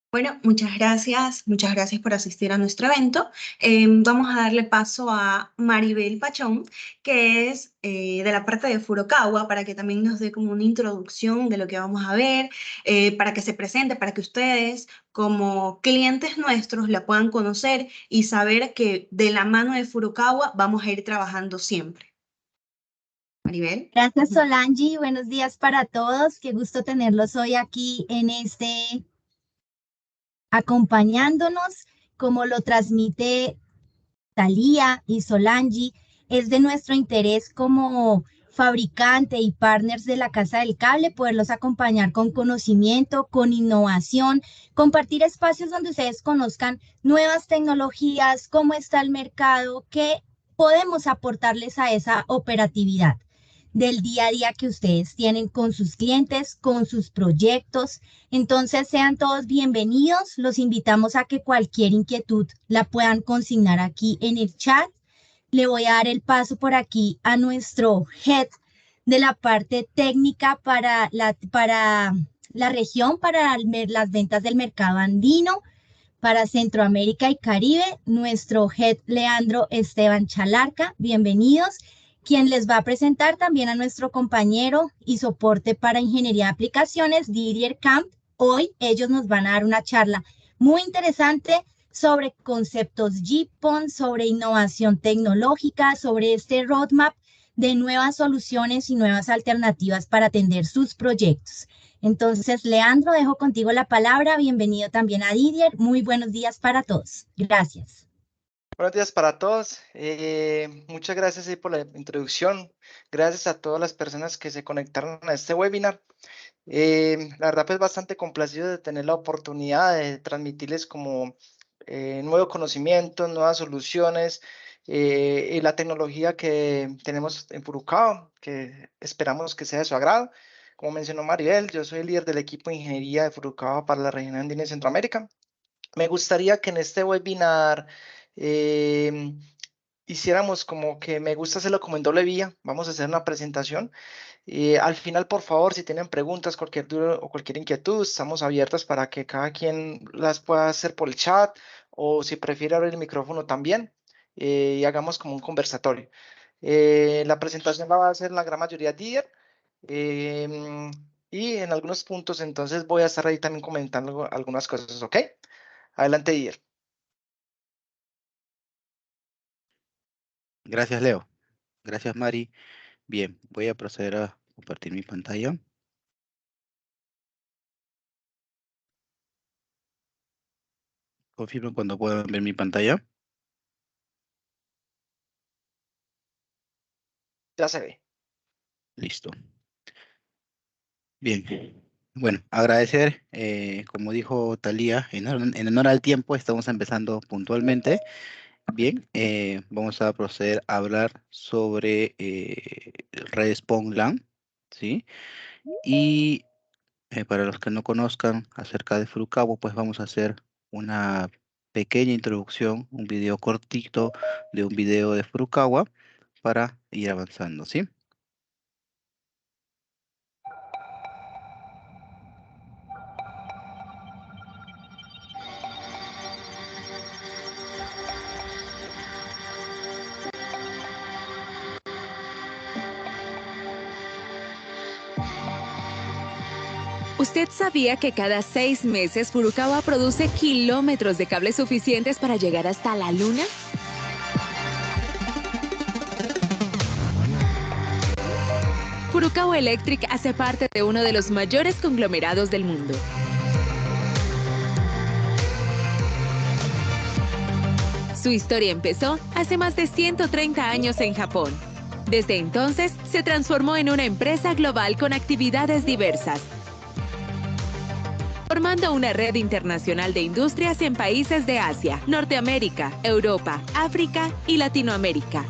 Bueno, muchas gracias por asistir a nuestro evento. Vamos a darle paso a Maribel Pachón, que es de la parte de Furukawa, para que también nos dé como una introducción de lo que vamos a ver, para que se presente, para que ustedes como clientes nuestros la puedan conocer y saber que de la mano de Furukawa vamos a ir trabajando siempre. Maribel. Gracias, Solange. Buenos días para todos. Qué gusto tenerlos hoy aquí en acompañándonos, como lo transmite Thalía y Solange. Es de nuestro interés como fabricante y partners de la Casa del Cable poderlos acompañar con conocimiento, con innovación, compartir espacios donde ustedes conozcan nuevas tecnologías, cómo está el mercado, qué podemos aportarles a esa operatividad del día a día que ustedes tienen con sus clientes, con sus proyectos. Entonces, sean todos bienvenidos. Los invitamos a que cualquier inquietud la puedan consignar aquí en el chat. Le voy a dar el paso por aquí a nuestro head de la parte técnica para la región, para las ventas del mercado andino, para Centroamérica y Caribe, nuestro head Leandro Esteban Chalarca. Bienvenidos. Quien les va a presentar también a nuestro compañero y soporte para ingeniería de aplicaciones, Didier Camp. Hoy ellos nos van a dar una charla muy interesante sobre conceptos GPON, sobre innovación tecnológica, sobre este roadmap de nuevas soluciones y nuevas alternativas para atender sus proyectos. Entonces, Leandro, dejo contigo la palabra. Bienvenido también a Didier. Muy buenos días para todos. Gracias. Buenos días para todos. Muchas gracias ahí por la introducción. Gracias a todas las personas que se conectaron a este webinar. La verdad, pues bastante complacido de tener la oportunidad de transmitirles como nuevo conocimiento, nuevas soluciones y la tecnología que tenemos en Furukawa, que esperamos que sea de su agrado. Como mencionó Maribel, yo soy el líder del equipo de ingeniería de Furukawa para la región andina y Centroamérica. Me gustaría que en este webinar hiciéramos como que me gusta hacerlo como en doble vía. Vamos a hacer una presentación. Al final, por favor, si tienen preguntas, cualquier duda o cualquier inquietud, estamos abiertos para que cada quien las pueda hacer por el chat o si prefiere abrir el micrófono también y hagamos como un conversatorio. La presentación la va a hacer la gran mayoría Didier. Y en algunos puntos entonces voy a estar ahí también comentando algunas cosas, ¿ok? Adelante, Didier. Gracias, Leo. Gracias, Mari. Bien, voy a proceder a compartir mi pantalla. Confirmen cuando puedan ver mi pantalla. Ya se ve. Listo. Bien. Bueno, agradecer, como dijo Thalía, en honor al tiempo, estamos empezando puntualmente. Bien, vamos a proceder a hablar sobre redes PON LAN, ¿sí? Y para los que no conozcan acerca de Furukawa, pues vamos a hacer una pequeña introducción, un video cortito de un video de Furukawa para ir avanzando, ¿sí? ¿Usted sabía que cada 6 meses Furukawa produce kilómetros de cables suficientes para llegar hasta la Luna? Furukawa Electric hace parte de uno de los mayores conglomerados del mundo. Su historia empezó hace más de 130 años en Japón. Desde entonces, se transformó en una empresa global con actividades diversas, formando una red internacional de industrias en países de Asia, Norteamérica, Europa, África y Latinoamérica.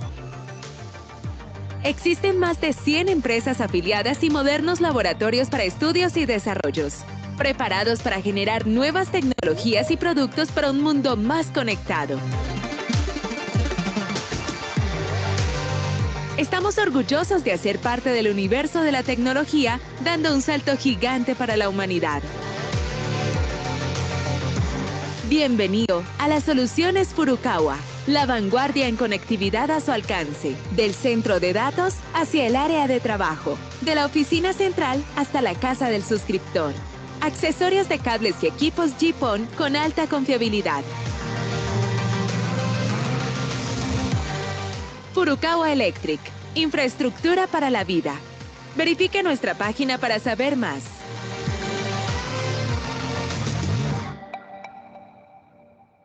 Existen más de 100 empresas afiliadas y modernos laboratorios para estudios y desarrollos, preparados para generar nuevas tecnologías y productos para un mundo más conectado. Estamos orgullosos de hacer parte del universo de la tecnología, dando un salto gigante para la humanidad. Bienvenido a las soluciones Furukawa, la vanguardia en conectividad a su alcance, del centro de datos hacia el área de trabajo, de la oficina central hasta la casa del suscriptor. Accesorios de cables y equipos GPON con alta confiabilidad. Furukawa Electric, infraestructura para la vida. Verifique nuestra página para saber más.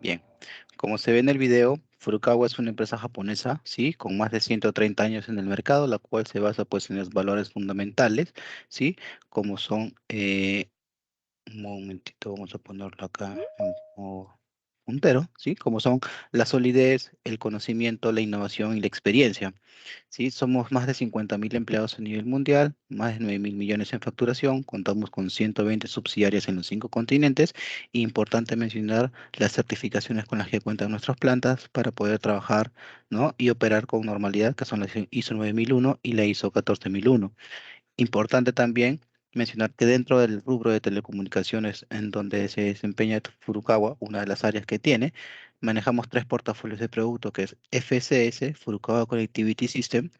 Bien, como se ve en el video, Furukawa es una empresa japonesa, ¿sí? Con más de 130 años en el mercado, la cual se basa pues en los valores fundamentales, ¿sí? Como son, un momentito, vamos a ponerlo acá en modo puntero, ¿sí? Como son la solidez, el conocimiento, la innovación y la experiencia. Sí, somos más de 50.000 empleados a nivel mundial, más de 9.000 millones en facturación, contamos con 120 subsidiarias en los 5 continentes. Importante mencionar las certificaciones con las que cuentan nuestras plantas para poder trabajar, ¿no? Y operar con normalidad, que son la ISO 9001 y la ISO 14001. Importante también mencionar que dentro del rubro de telecomunicaciones en donde se desempeña Furukawa, una de las áreas que tiene, manejamos 3 portafolios de producto que es FCS, Furukawa Connectivity System,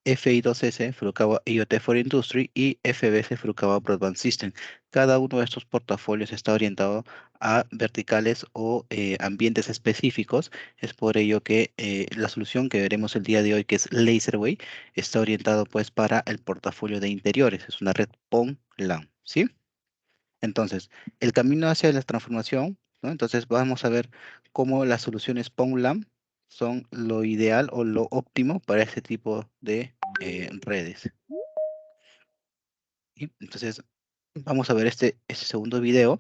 FI2S, Furukawa IoT for Industry y FBS, Furukawa Broadband System. Cada uno de estos portafolios está orientado a verticales o ambientes específicos. Es por ello que la solución que veremos el día de hoy, que es LaserWave, está orientado pues para el portafolio de interiores. Es una red PON LAN, ¿sí? Entonces, el camino hacia la transformación, ¿no? Entonces, vamos a ver cómo las soluciones PON-LAN son lo ideal o lo óptimo para este tipo de redes. ¿Sí? Entonces, vamos a ver este segundo video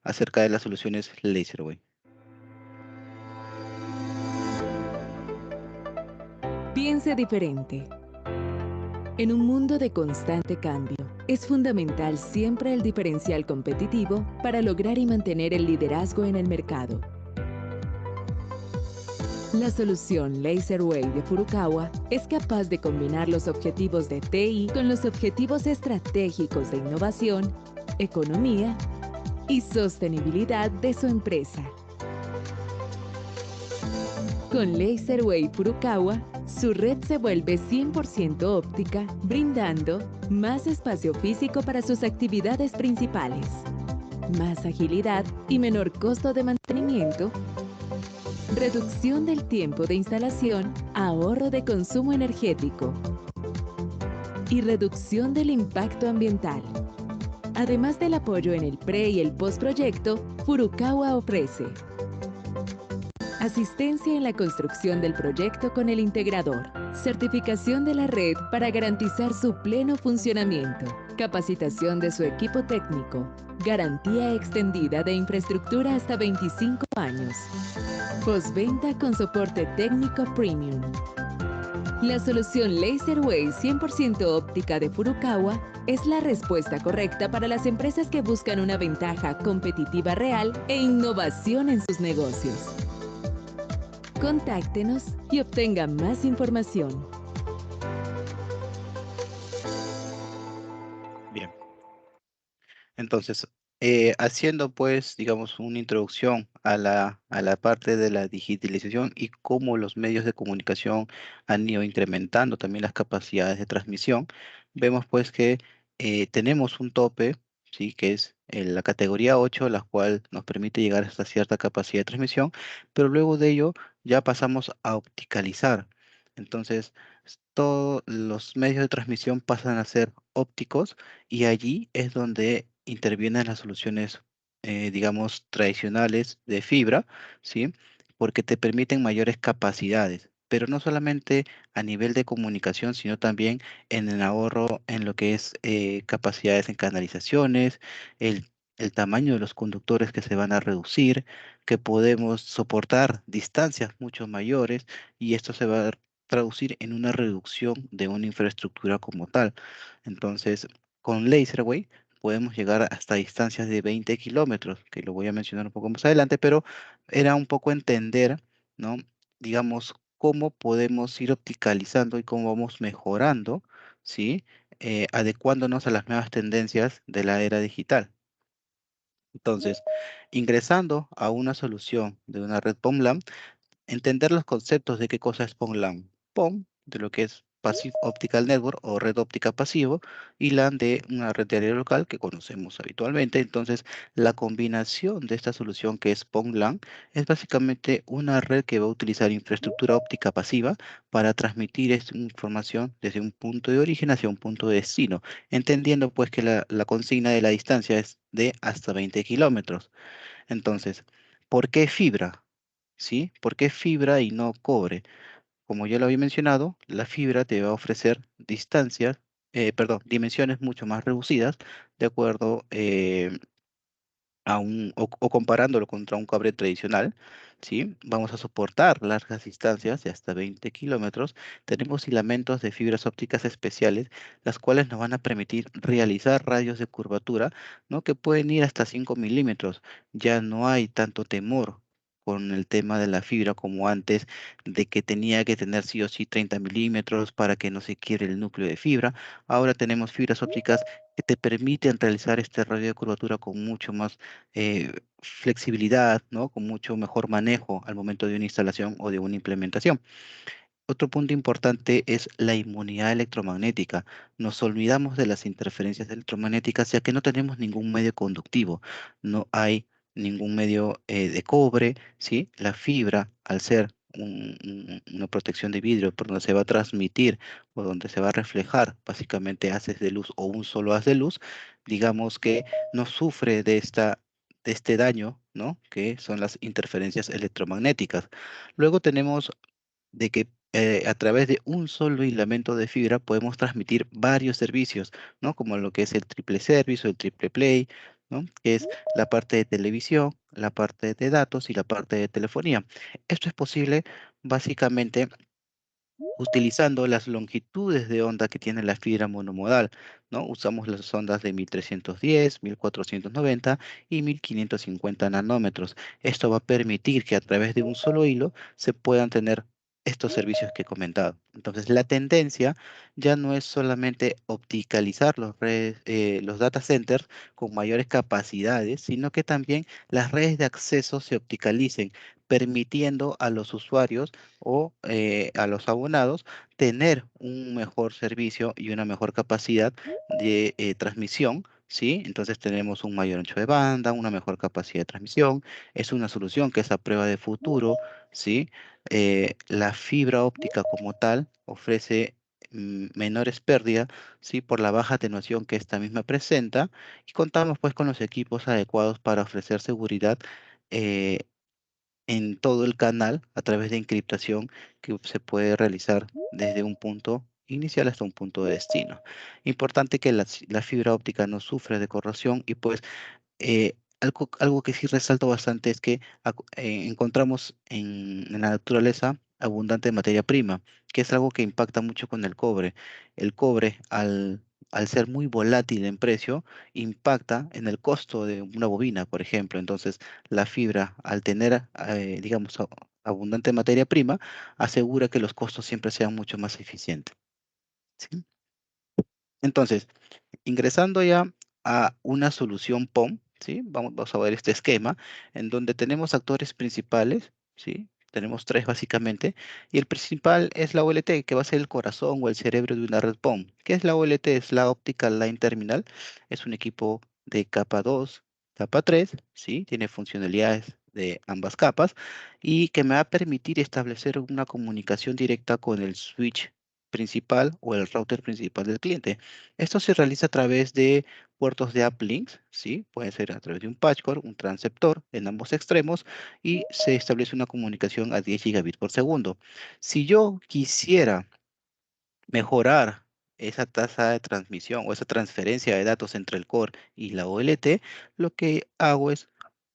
acerca de las soluciones LaserWave. Piense diferente. En un mundo de constante cambio, es fundamental siempre el diferencial competitivo para lograr y mantener el liderazgo en el mercado. La solución LaserWave de Furukawa es capaz de combinar los objetivos de TI con los objetivos estratégicos de innovación, economía y sostenibilidad de su empresa. Con LaserWave Furukawa, su red se vuelve 100% óptica, brindando más espacio físico para sus actividades principales, más agilidad y menor costo de mantenimiento, reducción del tiempo de instalación, ahorro de consumo energético y reducción del impacto ambiental. Además del apoyo en el pre- y el postproyecto, Furukawa ofrece asistencia en la construcción del proyecto con el integrador, certificación de la red para garantizar su pleno funcionamiento, capacitación de su equipo técnico, garantía extendida de infraestructura hasta 25 años, postventa con soporte técnico premium. La solución LaserWave 100% óptica de Furukawa es la respuesta correcta para las empresas que buscan una ventaja competitiva real e innovación en sus negocios. Contáctenos y obtenga más información. Bien. Entonces, haciendo pues, digamos, una introducción a la parte de la digitalización y cómo los medios de comunicación han ido incrementando también las capacidades de transmisión, vemos pues que tenemos un tope, ¿sí? Que es la categoría 8, la cual nos permite llegar hasta cierta capacidad de transmisión, pero luego de ello ya pasamos a opticalizar. Entonces, todos los medios de transmisión pasan a ser ópticos y allí es donde intervienen las soluciones, digamos, tradicionales de fibra, ¿sí? Porque te permiten mayores capacidades, pero no solamente a nivel de comunicación, sino también en el ahorro en lo que es capacidades en canalizaciones, el tamaño de los conductores que se van a reducir, que podemos soportar distancias mucho mayores y esto se va a traducir en una reducción de una infraestructura como tal. Entonces, con LaserWave podemos llegar hasta distancias de 20 kilómetros, que lo voy a mencionar un poco más adelante, pero era un poco entender, ¿no? Digamos, cómo podemos ir opticalizando y cómo vamos mejorando, ¿sí? Adecuándonos a las nuevas tendencias de la era digital. Entonces, ingresando a una solución de una red POM-LAN, entender los conceptos de qué cosa es PON-LAN. PON, de lo que es Passive Optical Network o red óptica pasivo, y LAN de una red de área local que conocemos habitualmente. Entonces, la combinación de esta solución que es PON-LAN es básicamente una red que va a utilizar infraestructura óptica pasiva para transmitir esta información desde un punto de origen hacia un punto de destino, entendiendo pues que la consigna de la distancia es de hasta 20 kilómetros. Entonces, ¿por qué fibra? ¿Sí? ¿Por qué fibra y no cobre? Como ya lo había mencionado, la fibra te va a ofrecer distancias, dimensiones mucho más reducidas, de acuerdo o comparándolo contra un cable tradicional, ¿sí? Vamos a soportar largas distancias de hasta 20 kilómetros. Tenemos filamentos de fibras ópticas especiales, las cuales nos van a permitir realizar radios de curvatura, ¿no? Que pueden ir hasta 5 milímetros. Ya no hay tanto temor con el tema de la fibra como antes, de que tenía que tener sí o sí 30 milímetros para que no se quiebre el núcleo de fibra. Ahora tenemos fibras ópticas que te permiten realizar este radio de curvatura con mucho más flexibilidad, ¿no? Con mucho mejor manejo al momento de una instalación o de una implementación. Otro punto importante es la inmunidad electromagnética. Nos olvidamos de las interferencias electromagnéticas ya que no tenemos ningún medio conductivo, no hay ningún medio de cobre, ¿sí? La fibra, al ser una protección de vidrio por donde se va a transmitir o donde se va a reflejar básicamente haces de luz o un solo haz de luz, digamos que no sufre de este daño, ¿no? Que son las interferencias electromagnéticas. Luego tenemos de que a través de un solo hilamento de fibra podemos transmitir varios servicios, ¿no? Como lo que es el triple service o el triple play, ¿no? Que es la parte de televisión, la parte de datos y la parte de telefonía. Esto es posible básicamente utilizando las longitudes de onda que tiene la fibra monomodal, ¿no? Usamos las ondas de 1310, 1490 y 1550 nanómetros. Esto va a permitir que a través de un solo hilo se puedan tener estos servicios que he comentado. Entonces, la tendencia ya no es solamente opticalizar los data centers con mayores capacidades, sino que también las redes de acceso se opticalicen, permitiendo a los usuarios o a los abonados tener un mejor servicio y una mejor capacidad de transmisión, ¿sí? Entonces tenemos un mayor ancho de banda, una mejor capacidad de transmisión. Es una solución que es a prueba de futuro, ¿sí? La fibra óptica como tal ofrece menores pérdidas, ¿sí? Por la baja atenuación que esta misma presenta, y contamos pues con los equipos adecuados para ofrecer seguridad eh, en todo el canal a través de encriptación que se puede realizar desde un punto inicial hasta un punto de destino. Importante que la fibra óptica no sufre de corrosión y pues algo que sí resalto bastante es que encontramos en la naturaleza abundante materia prima, que es algo que impacta mucho con el cobre. El cobre, al ser muy volátil en precio, impacta en el costo de una bobina, por ejemplo. Entonces, la fibra, al tener, digamos, abundante materia prima, asegura que los costos siempre sean mucho más eficientes. ¿Sí? Entonces, ingresando ya a una solución POM, ¿sí? Vamos a ver este esquema en donde tenemos actores principales, ¿sí? Tenemos tres básicamente, y el principal es la OLT, que va a ser el corazón o el cerebro de una red POM. ¿Qué es la OLT? Es la Optical Line Terminal, es un equipo de capa 2, capa 3, ¿sí? Tiene funcionalidades de ambas capas y que me va a permitir establecer una comunicación directa con el switch principal o el router principal del cliente. Esto se realiza a través de puertos de uplinks, ¿sí? Puede ser a través de un patchcore, un transceptor en ambos extremos y se establece una comunicación a 10 gigabits por segundo. Si yo quisiera mejorar esa tasa de transmisión o esa transferencia de datos entre el core y la OLT, lo que hago es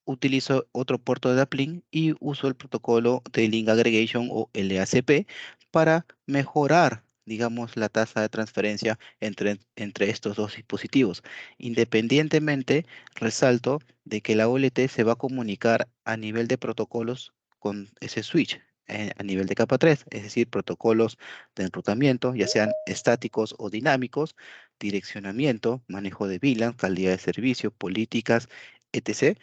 utilizo otro puerto de uplink y uso el protocolo de Link Aggregation o LACP para mejorar, digamos, la tasa de transferencia entre estos dos dispositivos. Independientemente, resalto de que la OLT se va a comunicar a nivel de protocolos con ese switch. A nivel de capa 3, es decir, protocolos de enrutamiento, ya sean estáticos o dinámicos, direccionamiento, manejo de VLAN, calidad de servicio, políticas, etc.,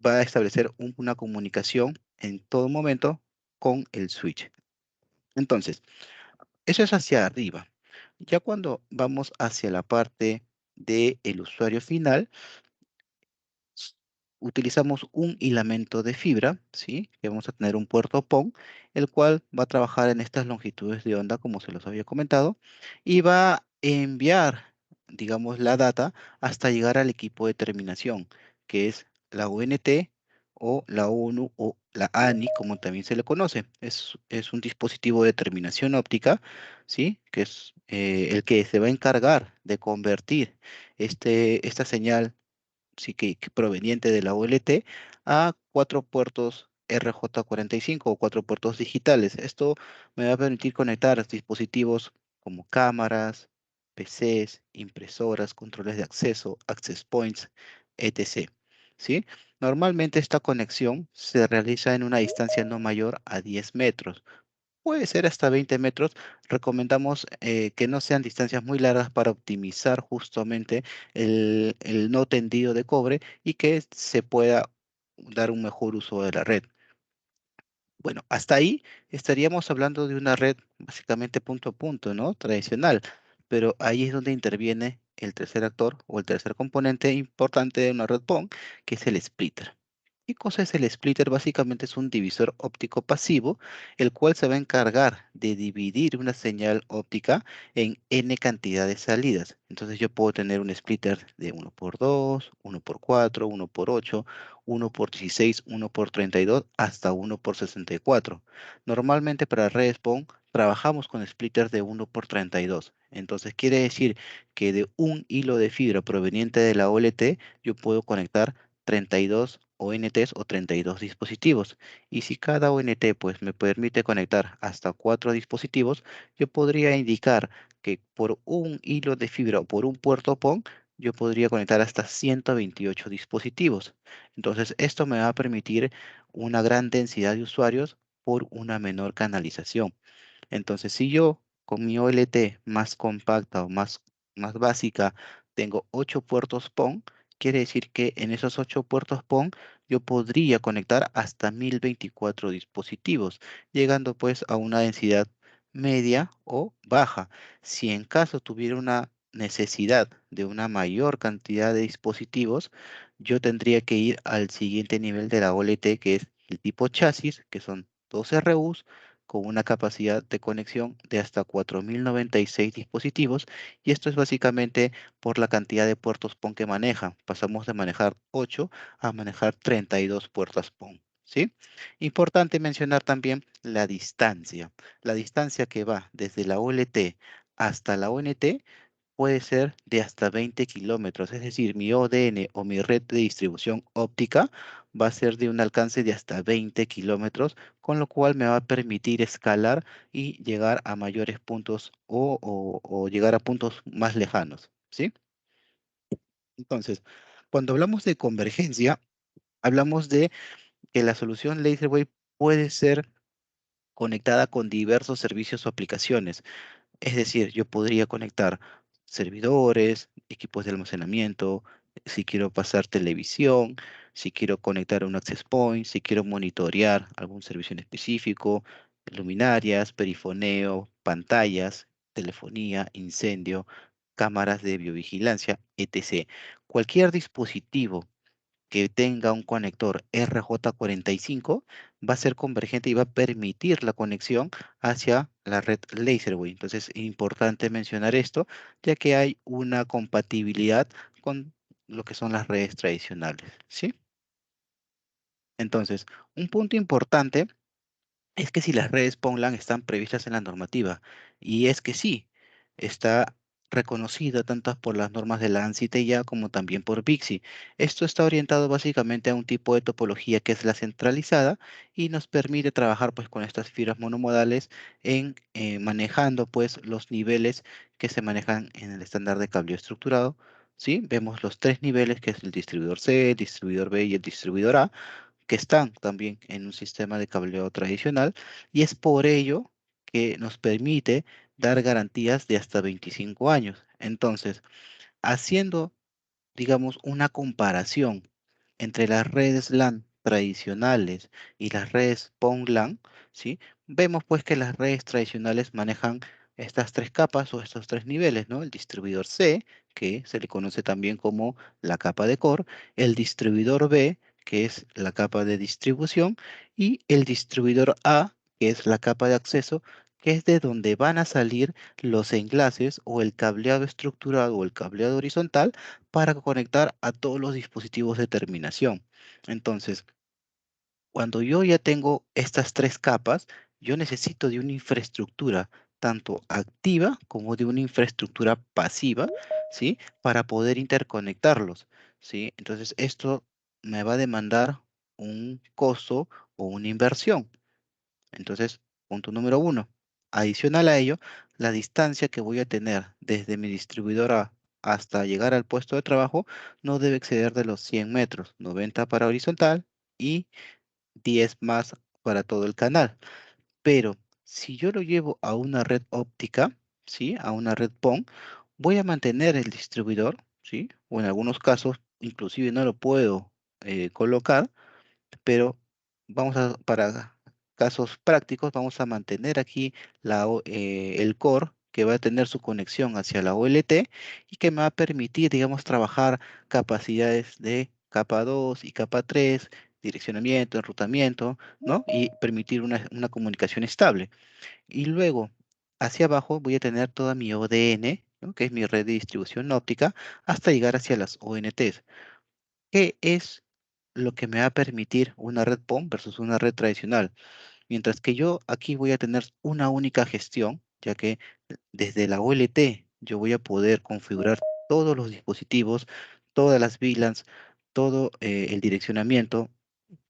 va a establecer una comunicación en todo momento con el switch. Entonces, eso es hacia arriba. Ya cuando vamos hacia la parte del usuario final, utilizamos un hilamento de fibra, ¿sí? Que vamos a tener un puerto PON, el cual va a trabajar en estas longitudes de onda, como se los había comentado, y va a enviar, digamos, la data hasta llegar al equipo de terminación, que es la ONT o la ONU o la ANI, como también se le conoce. Es un dispositivo de terminación óptica, ¿sí? Que es el que se va a encargar de convertir esta señal, sí, que proveniente de la OLT a 4 puertos RJ45 o 4 puertos digitales. Esto me va a permitir conectar dispositivos como cámaras, PCs, impresoras, controles de acceso, access points, etc. ¿Sí? Normalmente esta conexión se realiza en una distancia no mayor a 10 metros. Puede ser hasta 20 metros. Recomendamos que no sean distancias muy largas para optimizar justamente el no tendido de cobre y que se pueda dar un mejor uso de la red. Bueno, hasta ahí estaríamos hablando de una red básicamente punto a punto, ¿no? Tradicional. Pero ahí es donde interviene el tercer actor o el tercer componente importante de una red PON, que es el splitter. ¿Qué cosa es el splitter? Básicamente es un divisor óptico pasivo, el cual se va a encargar de dividir una señal óptica en n cantidad de salidas. Entonces yo puedo tener un splitter de 1x2, 1x4, 1x8, 1x16, 1x32, hasta 1x64. Normalmente para redes PON trabajamos con splitters de 1x32. Entonces quiere decir que de un hilo de fibra proveniente de la OLT yo puedo conectar 32 ONTs o 32 dispositivos. Y si cada ONT pues me permite conectar hasta 4 dispositivos, yo podría indicar que por un hilo de fibra o por un puerto PON yo podría conectar hasta 128 dispositivos. Entonces esto me va a permitir una gran densidad de usuarios por una menor canalización. Entonces, si yo con mi OLT más compacta o más básica tengo 8 puertos PON, quiere decir que en esos 8 puertos PON yo podría conectar hasta 1024 dispositivos, llegando pues a una densidad media o baja. Si en caso tuviera una necesidad de una mayor cantidad de dispositivos, yo tendría que ir al siguiente nivel de la OLT, que es el tipo chasis, que son 2 RUs con una capacidad de conexión de hasta 4096 dispositivos, y esto es básicamente por la cantidad de puertos PON que maneja. Pasamos de manejar 8 a manejar 32 puertas PON, ¿sí? Importante mencionar también la distancia. La distancia que va desde la OLT hasta la ONT puede ser de hasta 20 kilómetros, es decir, mi ODN o mi red de distribución óptica va a ser de un alcance de hasta 20 kilómetros, con lo cual me va a permitir escalar y llegar a mayores puntos o llegar a puntos más lejanos, ¿sí? Entonces, cuando hablamos de convergencia, hablamos de que la solución LaserWave puede ser conectada con diversos servicios o aplicaciones. Es decir, yo podría conectar servidores, equipos de almacenamiento, si quiero pasar televisión, si quiero conectar un access point, si quiero monitorear algún servicio en específico, luminarias, perifoneo, pantallas, telefonía, incendio, cámaras de biovigilancia, etc. Cualquier dispositivo que tenga un conector RJ45 va a ser convergente y va a permitir la conexión hacia la red Laserwave. Entonces es importante mencionar esto, ya que hay una compatibilidad con lo que son las redes tradicionales, ¿sí? Entonces, un punto importante es que si las redes PONLAN están previstas en la normativa, y es que sí, está reconocida tanto por las normas de la ANSI TEIA como también por VIXI. Esto está orientado básicamente a un tipo de topología que es la centralizada y nos permite trabajar pues con estas fibras monomodales en manejando pues los niveles que se manejan en el estándar de cableado estructurado. ¿Sí? Vemos los 3 niveles, que es el distribuidor C, el distribuidor B y el distribuidor A, que están también en un sistema de cableado tradicional, y es por ello que nos permite dar garantías de hasta 25 años. Entonces, haciendo, digamos, una comparación entre las redes LAN tradicionales y las redes PON LAN, ¿sí? Vemos pues que las redes tradicionales manejan estas tres capas o estos tres niveles, ¿no? El distribuidor C, que se le conoce también como la capa de core, el distribuidor B, que es la capa de distribución, y el distribuidor A, que es la capa de acceso, que es de donde van a salir los enlaces o el cableado estructurado o el cableado horizontal para conectar a todos los dispositivos de terminación. Entonces, cuando yo ya tengo estas tres capas, yo necesito de una infraestructura tanto activa como de una infraestructura pasiva, ¿sí? Para poder interconectarlos, ¿sí? Entonces, esto me va a demandar un costo o una inversión. Entonces, punto número uno. Adicional a ello, la distancia que voy a tener desde mi distribuidora hasta llegar al puesto de trabajo no debe exceder de los 100 metros, 90 para horizontal y 10 más para todo el canal. Pero si yo lo llevo a una red óptica, ¿sí? A una red PON, voy a mantener el distribuidor, ¿sí? O en algunos casos, inclusive no lo puedo colocar, pero para casos prácticos, vamos a mantener aquí el core que va a tener su conexión hacia la OLT y que me va a permitir, digamos, trabajar capacidades de capa 2 y capa 3, direccionamiento, enrutamiento, ¿no? Y permitir una comunicación estable. Y luego, hacia abajo, voy a tener toda mi ODN, ¿no? Que es mi red de distribución óptica, hasta llegar hacia las ONTs. ¿Qué es lo que me va a permitir una red PON versus una red tradicional? Mientras que yo aquí voy a tener una única gestión, ya que desde la OLT yo voy a poder configurar todos los dispositivos, todas las VLANs, todo el direccionamiento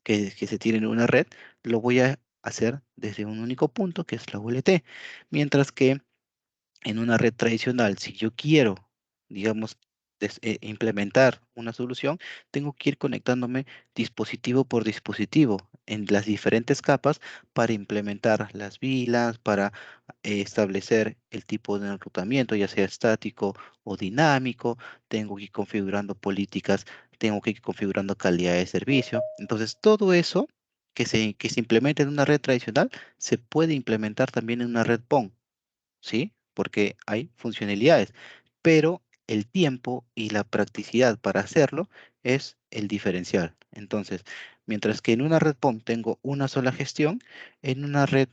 que se tiene en una red, lo voy a hacer desde un único punto, que es la OLT. Mientras que en una red tradicional, si yo quiero, digamos, implementar una solución, tengo que ir conectándome dispositivo por dispositivo en las diferentes capas para implementar las VLANs, para establecer el tipo de enrutamiento, ya sea estático o dinámico. Tengo que ir configurando políticas, tengo que ir configurando calidad de servicio. Entonces, todo eso que se implementa en una red tradicional se puede implementar también en una red PON. ¿Sí? Porque hay funcionalidades, pero el tiempo y la practicidad para hacerlo es el diferencial. Entonces, mientras que en una red POM tengo una sola gestión, en una red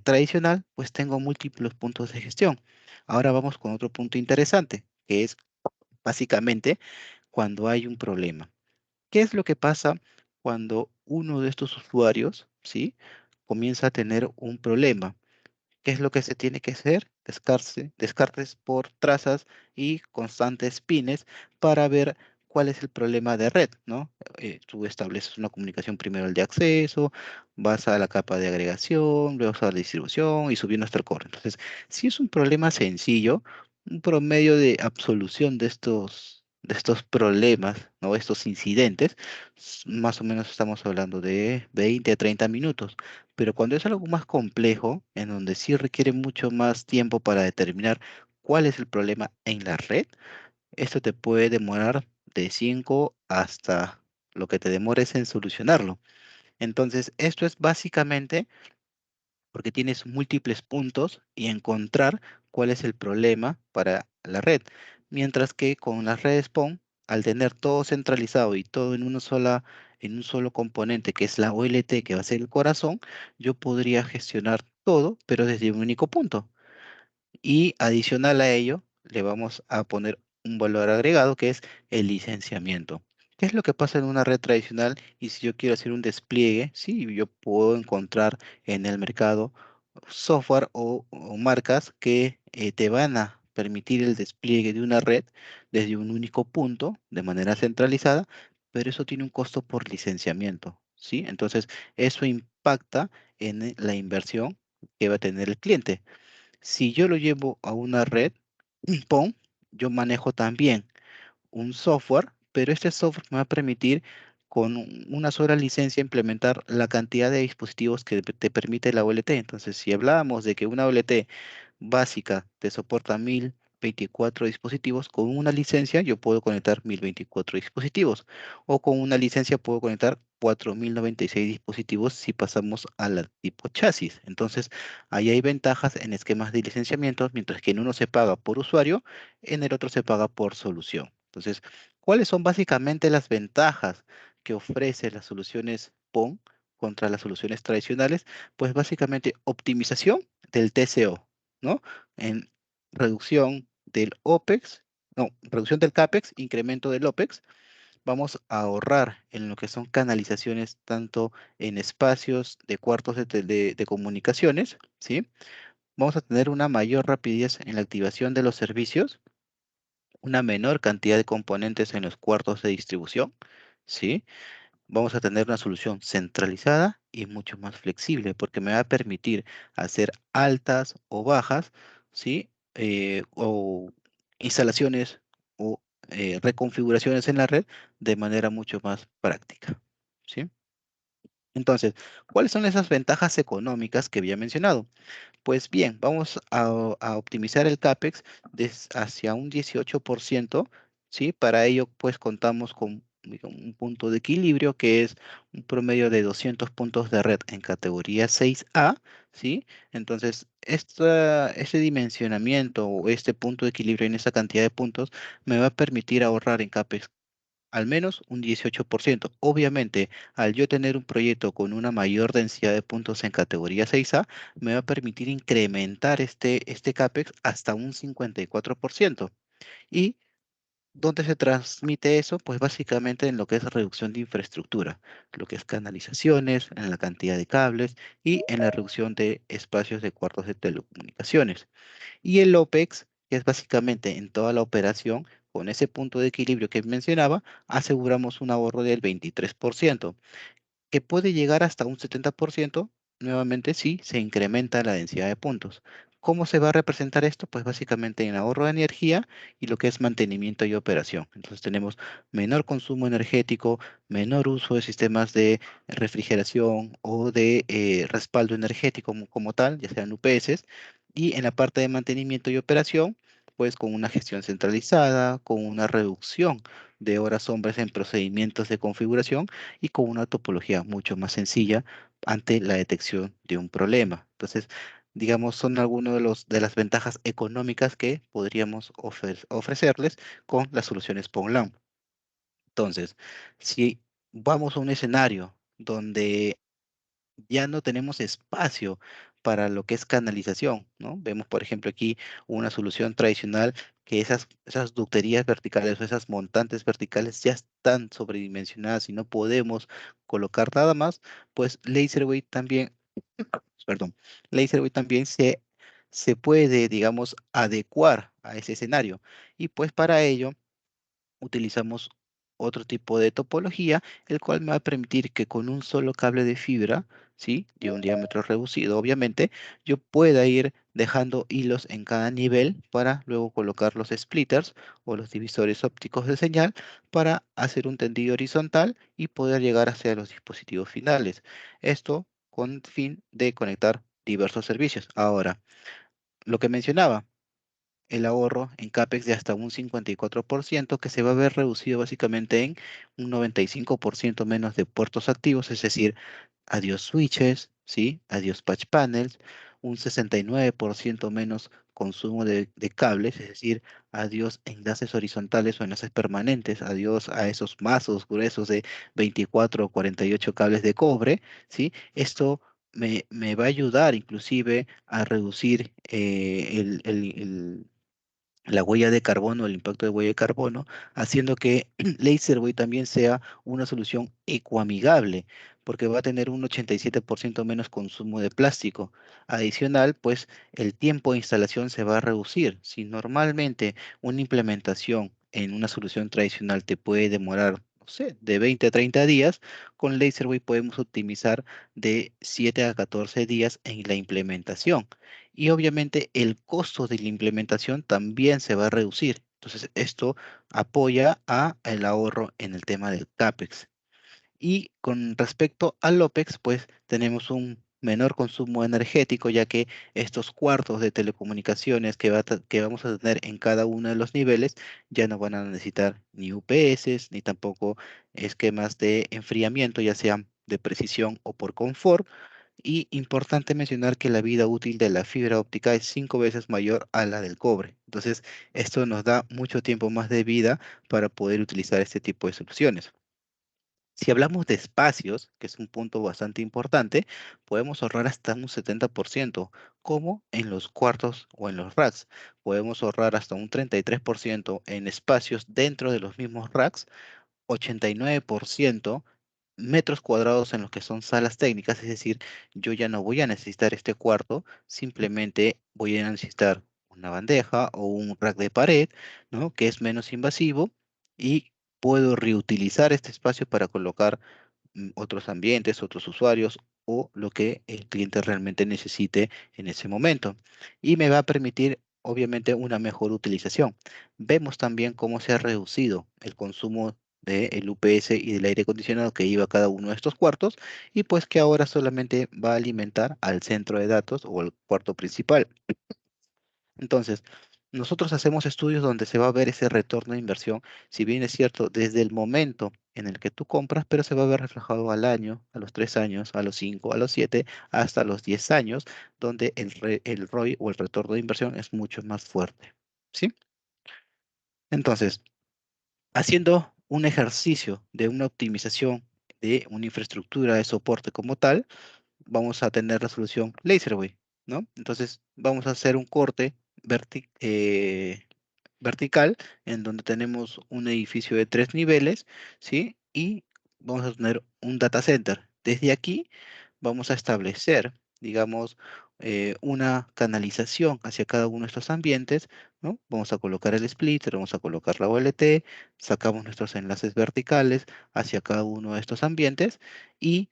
tradicional, pues tengo múltiples puntos de gestión. Ahora vamos con otro punto interesante, que es básicamente cuando hay un problema. ¿Qué es lo que pasa cuando uno de estos usuarios, ¿sí? Comienza a tener un problema? ¿Qué es lo que se tiene que hacer? Descartes por trazas y constantes pines para ver cuál es el problema de red, ¿no? Tú estableces una comunicación primero al de acceso, vas a la capa de agregación, luego a la distribución y subiendo hasta el core. Entonces, si es un problema sencillo, un promedio de absolución de estos problemas, ¿no? Estos incidentes, más o menos estamos hablando de 20 a 30 minutos. Pero cuando es algo más complejo, en donde sí requiere mucho más tiempo para determinar cuál es el problema en la red, esto te puede demorar de 5 hasta lo que te demores en solucionarlo. Entonces, esto es básicamente porque tienes múltiples puntos y encontrar cuál es el problema para la red. Mientras que con las redes PON, al tener todo centralizado y todo en un solo componente que es la OLT, que va a ser el corazón, yo podría gestionar todo, pero desde un único punto. Y adicional a ello, le vamos a poner un valor agregado que es el licenciamiento. ¿Qué es lo que pasa en una red tradicional? Y si yo quiero hacer un despliegue, sí, yo puedo encontrar en el mercado software o marcas que te van a permitir el despliegue de una red desde un único punto de manera centralizada, pero eso tiene un costo por licenciamiento, ¿sí? Entonces, eso impacta en la inversión que va a tener el cliente. Si yo lo llevo a una red, PON, yo manejo también un software, pero este software me va a permitir con una sola licencia implementar la cantidad de dispositivos que te permite la OLT. Entonces, si hablábamos de que una OLT básica te soporta 1000 1024 dispositivos. Con una licencia yo puedo conectar 1024 dispositivos, o con una licencia puedo conectar 4096 dispositivos si pasamos a la tipo chasis. Entonces, ahí hay ventajas en esquemas de licenciamiento, mientras que en uno se paga por usuario, en el otro se paga por solución. Entonces, ¿cuáles son básicamente las ventajas que ofrece las soluciones PON contra las soluciones tradicionales? Pues básicamente optimización del TCO, ¿no? En reducción del OPEX, no, reducción del CAPEX, incremento del OPEX. Vamos a ahorrar en lo que son canalizaciones, tanto en espacios de cuartos de comunicaciones, ¿sí? Vamos a tener una mayor rapidez en la activación de los servicios, una menor cantidad de componentes en los cuartos de distribución, ¿sí? Vamos a tener una solución centralizada y mucho más flexible, porque me va a permitir hacer altas o bajas, ¿sí? O instalaciones o reconfiguraciones en la red de manera mucho más práctica, ¿sí? Entonces, ¿cuáles son esas ventajas económicas que había mencionado? Pues bien, vamos a optimizar el CAPEX hacia un 18%, ¿sí? Para ello, pues contamos con digamos, un punto de equilibrio que es un promedio de 200 puntos de red en categoría 6A, ¿sí? Entonces, este dimensionamiento o este punto de equilibrio en esta cantidad de puntos me va a permitir ahorrar en CAPEX al menos un 18%. Obviamente, al yo tener un proyecto con una mayor densidad de puntos en categoría 6A, me va a permitir incrementar este CAPEX hasta un 54%. ¿Y dónde se transmite eso? Pues básicamente en lo que es reducción de infraestructura, lo que es canalizaciones, en la cantidad de cables y en la reducción de espacios de cuartos de telecomunicaciones. Y el OPEX, que es básicamente en toda la operación, con ese punto de equilibrio que mencionaba, aseguramos un ahorro del 23%, que puede llegar hasta un 70%, nuevamente si se incrementa la densidad de puntos. ¿Cómo se va a representar esto? Pues básicamente en ahorro de energía y lo que es mantenimiento y operación. Entonces tenemos menor consumo energético, menor uso de sistemas de refrigeración o de respaldo energético como tal, ya sean UPS, y en la parte de mantenimiento y operación, pues con una gestión centralizada, con una reducción de horas hombres en procedimientos de configuración y con una topología mucho más sencilla ante la detección de un problema. Entonces, digamos, son algunas de las ventajas económicas que podríamos ofrecerles con las soluciones PONLAN. Entonces, si vamos a un escenario donde ya no tenemos espacio para lo que es canalización, ¿no? Vemos, por ejemplo, aquí una solución tradicional que esas ducterías verticales o esas montantes verticales ya están sobredimensionadas y no podemos colocar nada más, pues LaserWave también, perdón, LaserWave también se puede, digamos, adecuar a ese escenario. Y pues para ello utilizamos otro tipo de topología, el cual me va a permitir que con un solo cable de fibra, ¿sí? De un diámetro reducido, obviamente, yo pueda ir dejando hilos en cada nivel para luego colocar los splitters o los divisores ópticos de señal para hacer un tendido horizontal y poder llegar hacia los dispositivos finales. Esto con fin de conectar diversos servicios. Ahora, lo que mencionaba, el ahorro en CAPEX de hasta un 54%, que se va a ver reducido básicamente en un 95% menos de puertos activos, es decir, adiós switches, ¿sí? Adiós patch panels, un 69% menos consumo de cables, es decir, adiós enlaces horizontales o enlaces permanentes, adiós a esos mazos gruesos de 24 o 48 cables de cobre, ¿sí? Esto me va a ayudar inclusive a reducir la huella de carbono, el impacto de huella de carbono, haciendo que LaserWave también sea una solución ecoamigable, porque va a tener un 87% menos consumo de plástico. Adicional, pues el tiempo de instalación se va a reducir. Si normalmente una implementación en una solución tradicional te puede demorar, no sé, de 20 a 30 días, con LaserWave podemos optimizar de 7 a 14 días en la implementación. Y obviamente el costo de la implementación también se va a reducir. Entonces, esto apoya a el ahorro en el tema del CAPEX. Y con respecto al OPEX, pues tenemos un menor consumo energético, ya que estos cuartos de telecomunicaciones que vamos a tener en cada uno de los niveles ya no van a necesitar ni UPS, ni tampoco esquemas de enfriamiento, ya sean de precisión o por confort. Y importante mencionar que la vida útil de la fibra óptica es 5 veces mayor a la del cobre. Entonces, esto nos da mucho tiempo más de vida para poder utilizar este tipo de soluciones. Si hablamos de espacios, que es un punto bastante importante, podemos ahorrar hasta un 70%, como en los cuartos o en los racks. Podemos ahorrar hasta un 33% en espacios dentro de los mismos racks, 89% metros cuadrados en los que son salas técnicas, es decir, yo ya no voy a necesitar este cuarto, simplemente voy a necesitar una bandeja o un rack de pared, ¿no? Que es menos invasivo y puedo reutilizar este espacio para colocar otros ambientes, otros usuarios o lo que el cliente realmente necesite en ese momento. Y me va a permitir, obviamente, una mejor utilización. Vemos también cómo se ha reducido el consumo del UPS y del aire acondicionado que iba a cada uno de estos cuartos y pues que ahora solamente va a alimentar al centro de datos o al cuarto principal. Entonces, nosotros hacemos estudios donde se va a ver ese retorno de inversión, si bien es cierto, desde el momento en el que tú compras, pero se va a ver reflejado al año, a los 3 años, a los 5, a los 7, hasta los 10 años, donde el ROI o el retorno de inversión es mucho más fuerte. ¿Sí? Entonces, haciendo un ejercicio de una optimización de una infraestructura de soporte como tal, vamos a tener la solución Laserway, ¿no? Entonces, vamos a hacer un corte vertical en donde tenemos un edificio de 3 niveles, ¿sí? Y vamos a tener un data center. Desde aquí vamos a establecer, digamos, una canalización hacia cada uno de estos ambientes, ¿no? Vamos a colocar el splitter, vamos a colocar la OLT, sacamos nuestros enlaces verticales hacia cada uno de estos ambientes y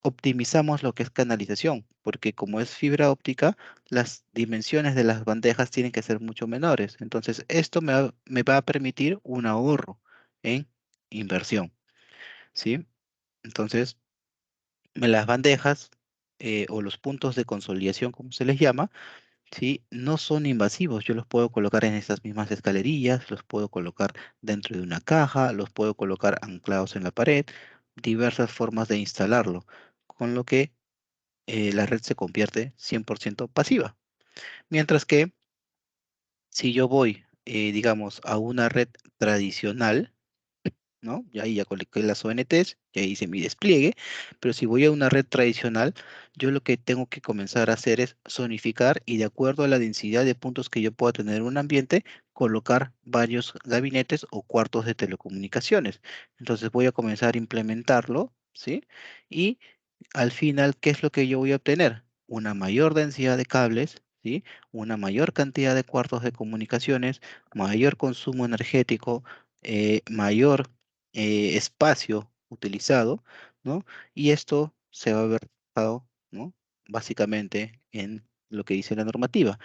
optimizamos lo que es canalización, porque como es fibra óptica, las dimensiones de las bandejas tienen que ser mucho menores. Entonces, esto me va a permitir un ahorro en inversión, ¿sí? Entonces, las bandejas o los puntos de consolidación, como se les llama, ¿sí? No son invasivos. Yo los puedo colocar en estas mismas escalerillas, los puedo colocar dentro de una caja, los puedo colocar anclados en la pared, diversas formas de instalarlo, con lo que la red se convierte 100% pasiva. Mientras que si yo voy, digamos, a una red tradicional, ¿no? Y ahí ya coloqué las ONTs, ya hice mi despliegue, pero si voy a una red tradicional, yo lo que tengo que comenzar a hacer es zonificar y de acuerdo a la densidad de puntos que yo pueda tener en un ambiente, colocar varios gabinetes o cuartos de telecomunicaciones. Entonces voy a comenzar a implementarlo, ¿sí? Y al final, ¿qué es lo que yo voy a obtener? Una mayor densidad de cables, ¿sí? Una mayor cantidad de cuartos de comunicaciones, mayor consumo energético, mayor espacio utilizado, ¿no? Y esto se va a ver reflejado, ¿no? Básicamente en lo que dice la normativa,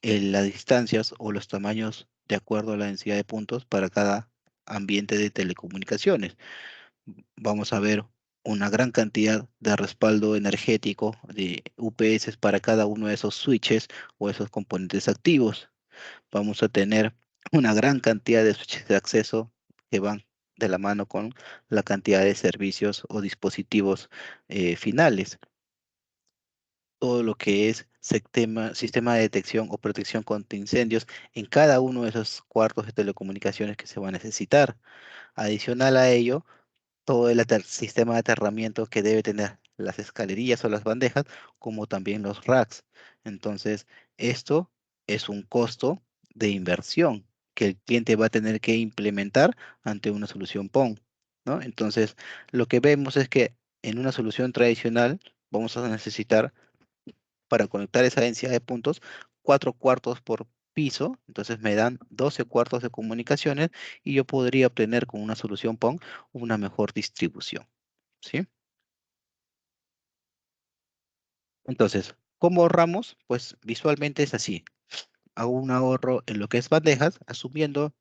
en las distancias o los tamaños de acuerdo a la densidad de puntos para cada ambiente de telecomunicaciones. Vamos a ver una gran cantidad de respaldo energético de UPS para cada uno de esos switches o esos componentes activos. Vamos a tener una gran cantidad de switches de acceso que van de la mano con la cantidad de servicios o dispositivos finales. Todo lo que es sistema de detección o protección contra incendios en cada uno de esos cuartos de telecomunicaciones que se va a necesitar. Adicional a ello, todo el sistema de aterramiento que debe tener las escalerillas o las bandejas, como también los racks. Entonces, esto es un costo de inversión que el cliente va a tener que implementar ante una solución PON, ¿no? Entonces, lo que vemos es que en una solución tradicional vamos a necesitar para conectar esa densidad de puntos 4 cuartos por piso, entonces me dan 12 cuartos de comunicaciones y yo podría obtener con una solución PON una mejor distribución, ¿sí? Entonces, ¿cómo ahorramos? Pues visualmente es así. Hago un ahorro en lo que es bandejas, asumiendo,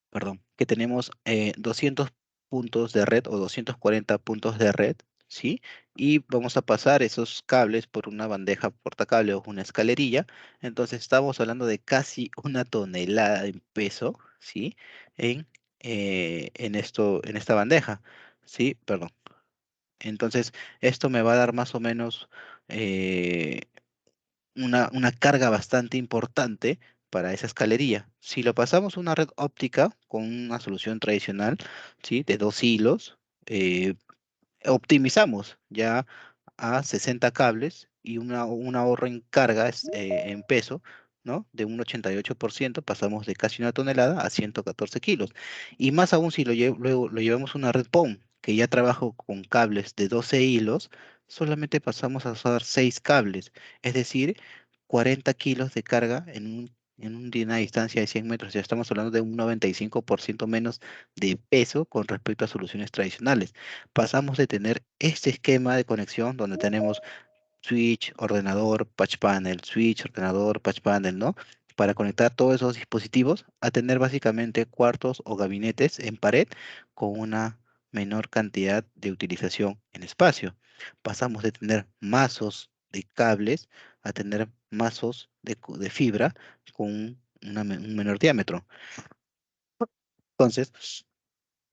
perdón, que tenemos 200 puntos de red o 240 puntos de red, ¿sí? Y vamos a pasar esos cables por una bandeja portacable o una escalerilla. Entonces estamos hablando de casi 1 tonelada en peso, ¿sí? En esta bandeja, ¿sí? Perdón. Entonces, esto me va a dar más o menos eh, una carga bastante importante para esa escalerilla. Si lo pasamos a una red óptica con una solución tradicional, ¿sí? De 2 hilos, eh, optimizamos ya a 60 cables y un ahorro en carga en peso, ¿no? De un 88%, pasamos de casi 1 tonelada a 114 kilos. Y más aún si luego lo llevamos a una red PON, que ya trabajo con cables de 12 hilos, solamente pasamos a usar 6 cables, es decir, 40 kilos de carga en una distancia de 100 metros. Ya estamos hablando de un 95% menos de peso con respecto a soluciones tradicionales. Pasamos de tener este esquema de conexión donde tenemos switch, ordenador, patch panel, switch, ordenador, patch panel, ¿no? Para conectar todos esos dispositivos a tener básicamente cuartos o gabinetes en pared con una menor cantidad de utilización en espacio. Pasamos de tener mazos de cables a tener mazos de fibra con un menor diámetro. Entonces,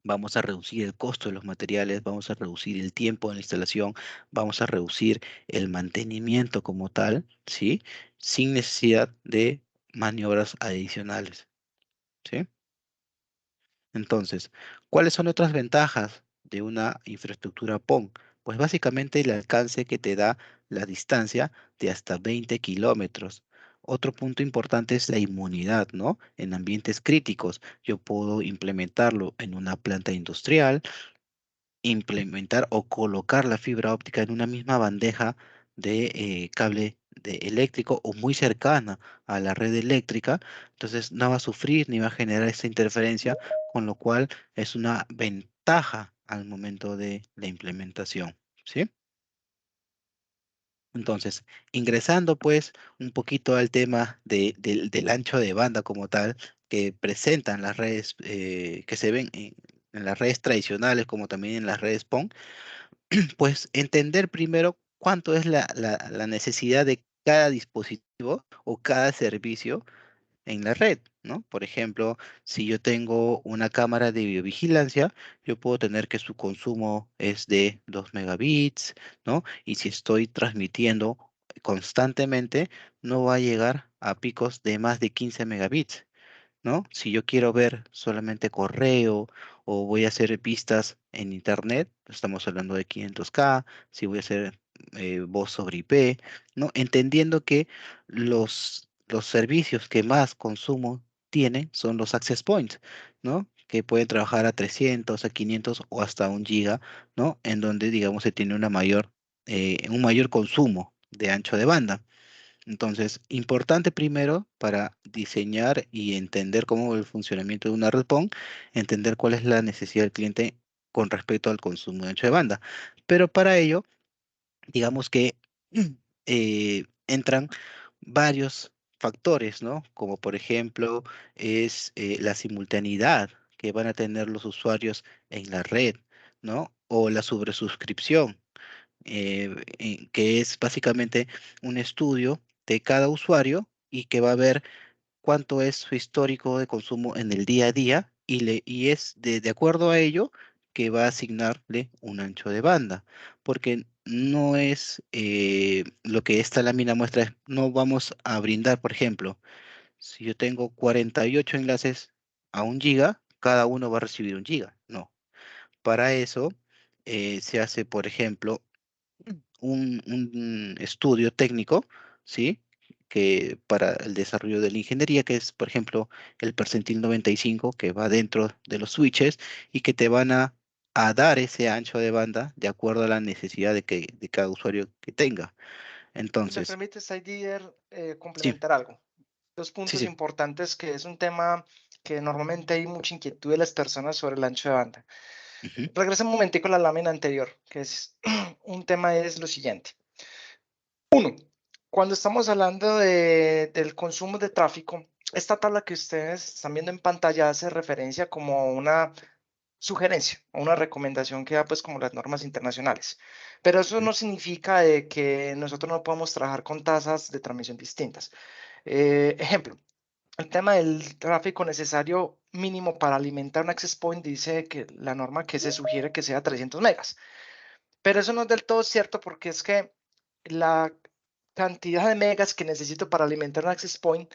vamos a reducir el costo de los materiales, vamos a reducir el tiempo de la instalación, vamos a reducir el mantenimiento como tal, ¿sí? Sin necesidad de maniobras adicionales, ¿sí? Entonces, ¿cuáles son otras ventajas de una infraestructura PON? Pues básicamente el alcance que te da la distancia de hasta 20 kilómetros. Otro punto importante es la inmunidad, ¿no? En ambientes críticos, yo puedo implementarlo en una planta industrial, implementar o colocar la fibra óptica en una misma bandeja de cable eléctrico o muy cercana a la red eléctrica, entonces no va a sufrir ni va a generar esta interferencia, con lo cual es una ventaja al momento de la implementación, ¿sí? Entonces, ingresando pues un poquito al tema del ancho de banda como tal, que presentan las redes que se ven en las redes tradicionales como también en las redes PON, pues entender primero cuánto es la necesidad de cada dispositivo o cada servicio en la red, ¿no? Por ejemplo, si yo tengo una cámara de videovigilancia, yo puedo tener que su consumo es de 2 megabits, ¿no? Y si estoy transmitiendo constantemente, no va a llegar a picos de más de 15 megabits. ¿No? Si yo quiero ver solamente correo o voy a hacer vistas en internet, estamos hablando de 500K, si voy a hacer voz sobre IP, ¿no? Entendiendo que los servicios que más consumo tienen son los access points, ¿no? Que pueden trabajar a 300, a 500 o hasta 1 giga, ¿no? En donde, digamos, se tiene un mayor consumo de ancho de banda. Entonces, importante primero para diseñar y entender cómo el funcionamiento de una red PON, entender cuál es la necesidad del cliente con respecto al consumo de ancho de banda. Pero para ello, digamos que entran varios factores, ¿no? Como por ejemplo es la simultaneidad que van a tener los usuarios en la red, ¿no? O la sobresuscripción que es básicamente un estudio de cada usuario y que va a ver cuánto es su histórico de consumo en el día a día y es de acuerdo a ello que va a asignarle un ancho de banda, porque no es lo que esta lámina muestra, no vamos a brindar, por ejemplo, si yo tengo 48 enlaces a 1 giga, cada uno va a recibir 1 giga, no. Para eso se hace, por ejemplo, un estudio técnico, ¿sí? Que para el desarrollo de la ingeniería, que es, por ejemplo, el percentil 95, que va dentro de los switches y que te van a dar ese ancho de banda de acuerdo a la necesidad de cada usuario que tenga. Si me Entonces, permites, Didier, sí, complementar algo. Dos sí, puntos sí. importantes que es un tema que normalmente hay mucha inquietud de las personas sobre el ancho de banda. Ujú, Regresa un momentico a la lámina anterior, que es un tema es lo siguiente. Uno, cuando estamos hablando del consumo de tráfico, esta tabla que ustedes están viendo en pantalla hace referencia como una sugerencia o una recomendación que da pues como las normas internacionales. Pero eso no significa de que nosotros no podamos trabajar con tasas de transmisión distintas. Ejemplo, el tema del tráfico necesario mínimo para alimentar un access point dice que la norma que se sugiere que sea 300 megas. Pero eso no es del todo cierto porque es que la cantidad de megas que necesito para alimentar un access point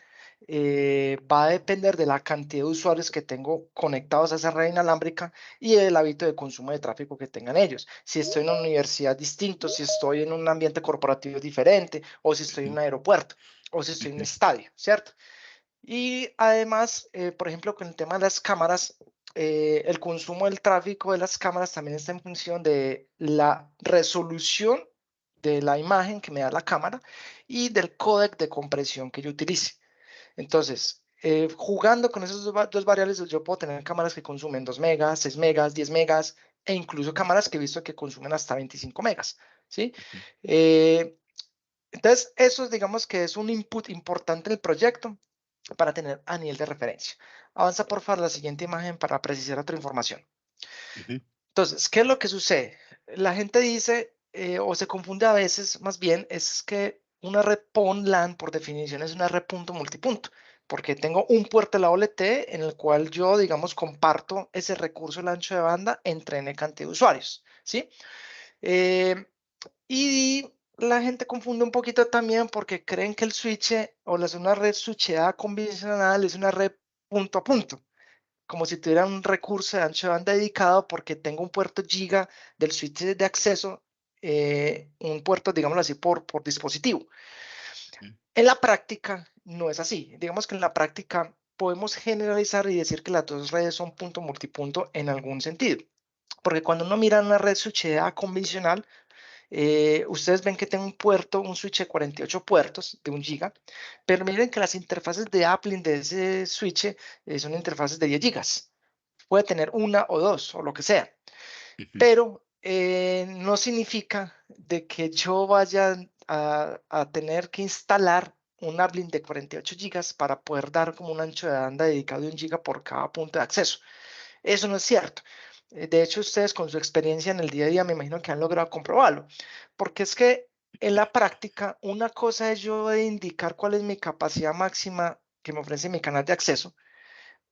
va a depender de la cantidad de usuarios que tengo conectados a esa red inalámbrica y el hábito de consumo de tráfico que tengan ellos. Si estoy en una universidad distinto, si estoy en un ambiente corporativo diferente, o si estoy en un aeropuerto, o si estoy en un estadio, ¿cierto? Y además, por ejemplo, con el tema de las cámaras, el consumo del tráfico de las cámaras también está en función de la resolución de la imagen que me da la cámara y del códec de compresión que yo utilice. Entonces, jugando con esas dos variables, yo puedo tener cámaras que consumen 2 megas, 6 megas, 10 megas, e incluso cámaras que he visto que consumen hasta 25 megas, ¿sí? Entonces, eso digamos que es un input importante en el proyecto para tener a nivel de referencia. Avanza por favor la siguiente imagen para precisar otra información. Entonces, ¿qué es lo que sucede? La gente dice, o se confunde a veces, más bien, es que una red PON LAN, por definición, es una red punto multipunto, porque tengo un puerto de la OLT en el cual yo, digamos, comparto ese recurso del ancho de banda entre N cantidad de usuarios, ¿sí? Y la gente confunde un poquito también porque creen que el switch o una red switcheada convencional es una red punto a punto, como si tuviera un recurso de ancho de banda dedicado porque tengo un puerto giga del switch de acceso, un puerto, digámoslo así, por dispositivo. En la práctica no es así. Digamos que en la práctica podemos generalizar y decir que las dos redes son punto multipunto en algún sentido. Porque cuando uno mira una red switcheada convencional, ustedes ven que tengo un puerto, un switch de 48 puertos de 1 giga, pero miren que las interfaces de uplink de ese switch son interfaces de 10 gigas. Puede tener una o dos o lo que sea, pero no significa de que yo vaya a tener que instalar un uplink de 48 gigas para poder dar como un ancho de banda dedicado de 1 giga por cada punto de acceso. Eso no es cierto. De hecho, ustedes con su experiencia en el día a día me imagino que han logrado comprobarlo, porque es que en la práctica una cosa es yo de indicar cuál es mi capacidad máxima que me ofrece mi canal de acceso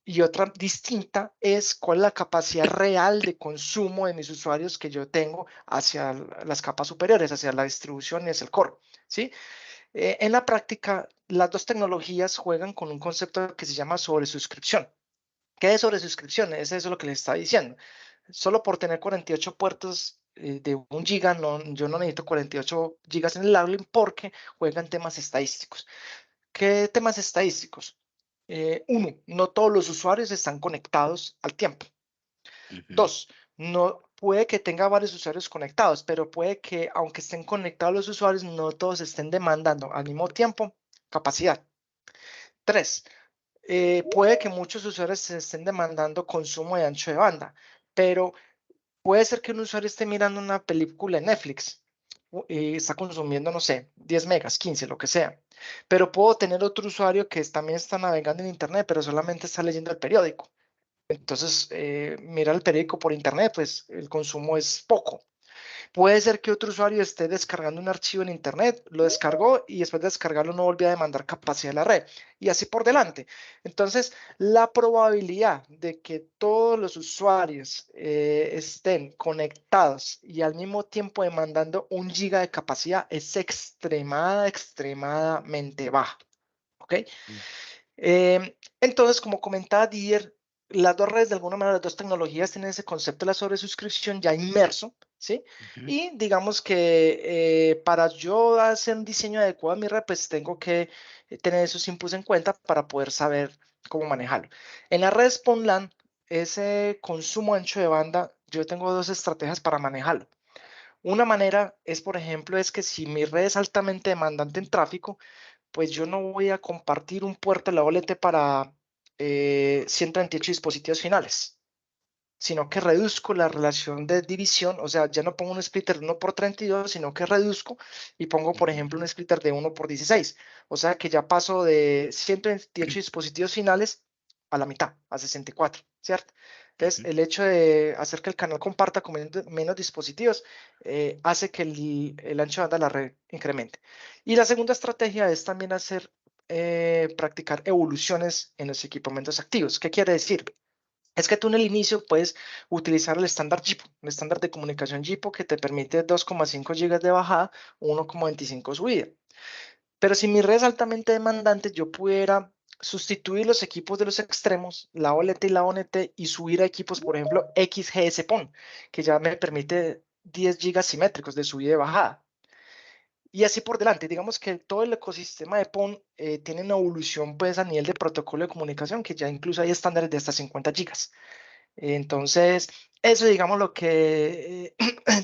y otra distinta es cuál es la capacidad real de consumo de mis usuarios que yo tengo hacia las capas superiores, hacia la distribución y hacia el core, ¿sí? En la práctica, las dos tecnologías juegan con un concepto que se llama sobresuscripción. ¿Qué es sobresuscripción? Es eso lo que les estaba diciendo. Solo por tener 48 puertos de 1 giga, yo no necesito 48 gigas en el uplink porque juegan temas estadísticos. ¿Qué temas estadísticos? Uno, no todos los usuarios están conectados al tiempo. Dos, no puede que tenga varios usuarios conectados, pero puede que aunque estén conectados los usuarios, no todos estén demandando al mismo tiempo capacidad. Tres, puede que muchos usuarios se estén demandando consumo de ancho de banda, pero puede ser que un usuario esté mirando una película en Netflix y está consumiendo, no sé, 10 megas, 15, lo que sea. Pero puedo tener otro usuario que también está navegando en Internet, pero solamente está leyendo el periódico. Entonces, mirar el periódico por Internet, pues el consumo es poco. Puede ser que otro usuario esté descargando un archivo en Internet, lo descargó y después de descargarlo no volvió a demandar capacidad de la red y así por delante. Entonces, la probabilidad de que todos los usuarios estén conectados y al mismo tiempo demandando 1 giga de capacidad es extremadamente baja. ¿Ok? Entonces, como comentaba Didier, las dos redes, de alguna manera, las dos tecnologías tienen ese concepto de la sobresuscripción ya inmerso, ¿sí? Y digamos que para yo hacer un diseño adecuado a mi red, pues tengo que tener esos inputs en cuenta para poder saber cómo manejarlo. En la red SPON LAN, ese consumo ancho de banda, yo tengo dos estrategias para manejarlo. Una manera es, por ejemplo, es que si mi red es altamente demandante en tráfico, pues yo no voy a compartir un puerto de la OLT para 128 dispositivos finales, sino que reduzco la relación de división, o sea, ya no pongo un splitter de 1 por 32, sino que reduzco y pongo, por ejemplo, un splitter de 1 por 16. O sea que ya paso de 128 dispositivos finales a la mitad, a 64, ¿cierto? Entonces, el hecho de hacer que el canal comparta con menos dispositivos hace que el ancho de banda de la red incremente. Y la segunda estrategia es también practicar evoluciones en los equipamientos activos. ¿Qué quiere decir? Es que tú en el inicio puedes utilizar el estándar JIPO, el estándar de comunicación JIPO que te permite 2,5 GB de bajada, 1,25 subida. Pero si mi red es altamente demandante, yo pudiera sustituir los equipos de los extremos, la OLT y la ONT, y subir a equipos, por ejemplo, XGS-PON, que ya me permite 10 GB simétricos de subida y bajada. Y así por delante, digamos que todo el ecosistema de PON tiene una evolución pues a nivel de protocolo de comunicación, que ya incluso hay estándares de hasta 50 gigas. Entonces, eso digamos lo que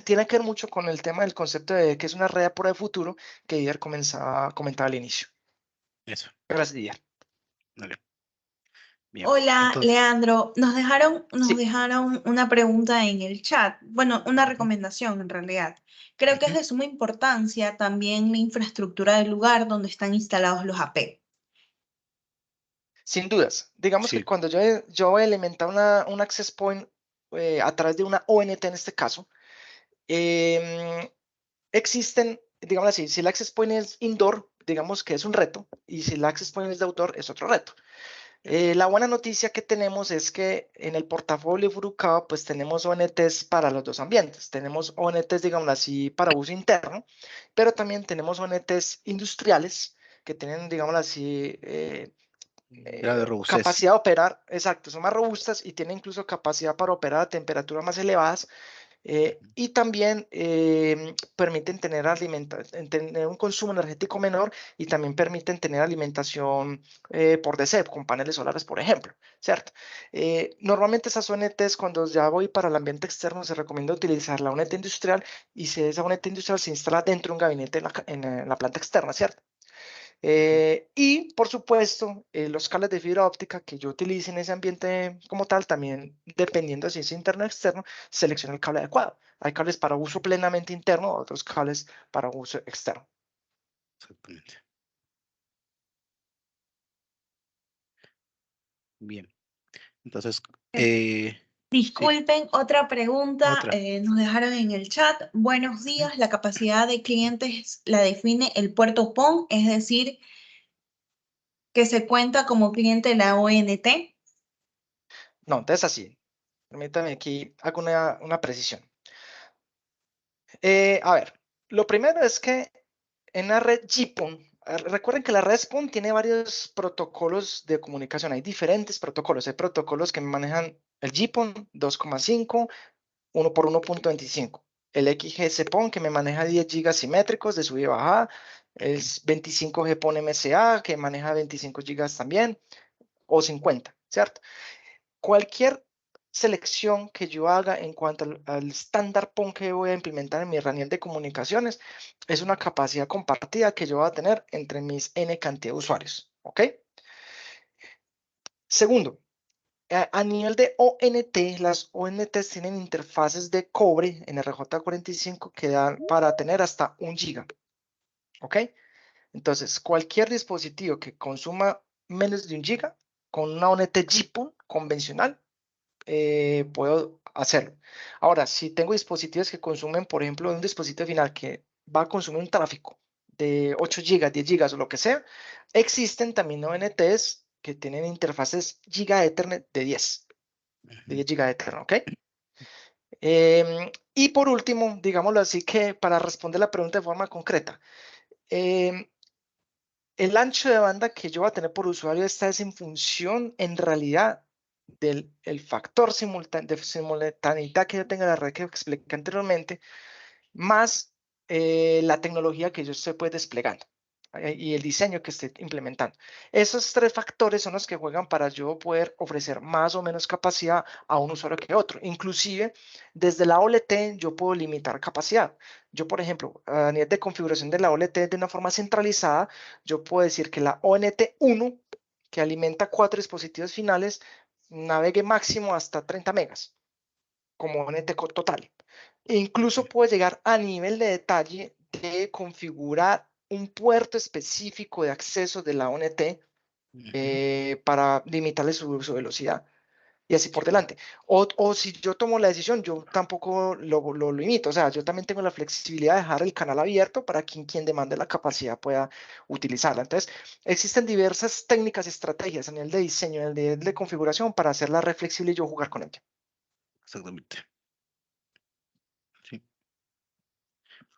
tiene que ver mucho con el tema del concepto de que es una red a prueba de futuro que Didier comentaba al inicio. Eso, Gracias, Didier. dale. Bien. Hola, Entonces, Leandro. Nos Sí. dejaron una pregunta en el chat. Bueno, una ujú, recomendación en realidad. Creo que es ujú, de suma importancia también la infraestructura del lugar donde están instalados los AP. Sin dudas. Digamos que sí, cuando yo voy a alimentar un access point a través de una ONT en este caso, em, existen, digamos así, si el access point es indoor, digamos que es un reto, y si el access point es de outdoor, es otro reto. La buena noticia que tenemos es que en el portafolio Furukawa pues tenemos ONTs para los dos ambientes. Tenemos ONTs, digamos así, para uso interno, pero también tenemos ONTs industriales que tienen, digamos así, grado de robustez. capacidad de operar, exacto, son más robustas y tienen incluso capacidad para operar a temperaturas más elevadas y también permiten tener un consumo energético menor y también permiten tener alimentación por DC, con paneles solares, por ejemplo, ¿cierto? Normalmente esas ONTs, cuando ya voy para el ambiente externo, se recomienda utilizar la ONT industrial y si esa ONT industrial se instala dentro de un gabinete en la planta externa, ¿cierto? Ujú, Y por supuesto, los cables de fibra óptica que yo utilice en ese ambiente como tal, también dependiendo de si es interno o externo, selecciono el cable adecuado. Hay cables para uso plenamente interno, otros cables para uso externo. exactamente. Bien. Entonces, sí, Disculpen, otra pregunta, otra. nos dejaron en el chat. Buenos Ujú. días, la capacidad de clientes la define el puerto PON, es decir, que se cuenta como cliente la ONT. No, entonces así. Permítame aquí, hago una precisión. A ver, lo primero es que en la red GPON, recuerden que la red SPON tiene varios protocolos de comunicación. Hay diferentes protocolos. Hay protocolos que manejan el GPON 2,5, 1 por 1.25. El XGS-PON que me maneja 10 GB simétricos de subida y bajada. El 25G-PON MSA que maneja 25 GB también, o 50, ¿cierto? Cualquier selección que yo haga en cuanto al estándar PON que voy a implementar en mi herramienta de comunicaciones es una capacidad compartida que yo voy a tener entre mis N cantidad de usuarios, ¿ok? Segundo, a nivel de ONT, las ONTs tienen interfaces de cobre en RJ45 que dan para tener hasta 1 giga, ¿ok? Entonces, cualquier dispositivo que consuma menos de 1 giga con una ONT GPON convencional, puedo hacerlo. Ahora, si tengo dispositivos que consumen, por ejemplo, un dispositivo final que va a consumir un tráfico de 8 gigas, 10 gigas o lo que sea, existen también ONTs que tienen interfaces Giga Ethernet de 10 Ujú, GB Ethernet, ¿ok? Y por último, digámoslo así que para responder la pregunta de forma concreta, em, el ancho de banda que yo voy a tener por usuario está es en función, en realidad, del el factor de simultaneidad que yo tenga en la red que expliqué anteriormente, más la tecnología que yo estoy pues, desplegando y el diseño que esté implementando. Esos tres factores son los que juegan para yo poder ofrecer más o menos capacidad a un usuario que otro. Inclusive, desde la OLT yo puedo limitar capacidad. Yo, por ejemplo, a nivel de configuración de la OLT de una forma centralizada, yo puedo decir que la ONT 1, que alimenta 4 dispositivos finales, navegue máximo hasta 30 megas como ONT total. E incluso puedo llegar a nivel de detalle de configurar un puerto específico de acceso de la ONT ujú, para limitarle su velocidad. y así por delante. O si yo tomo la decisión, yo tampoco lo limito, o sea, yo también tengo la flexibilidad de dejar el canal abierto para quien demande la capacidad pueda utilizarla. Entonces, existen diversas técnicas y estrategias en el de diseño, en el de configuración para hacerla re flexible y yo jugar con ella. Exactamente. Sí.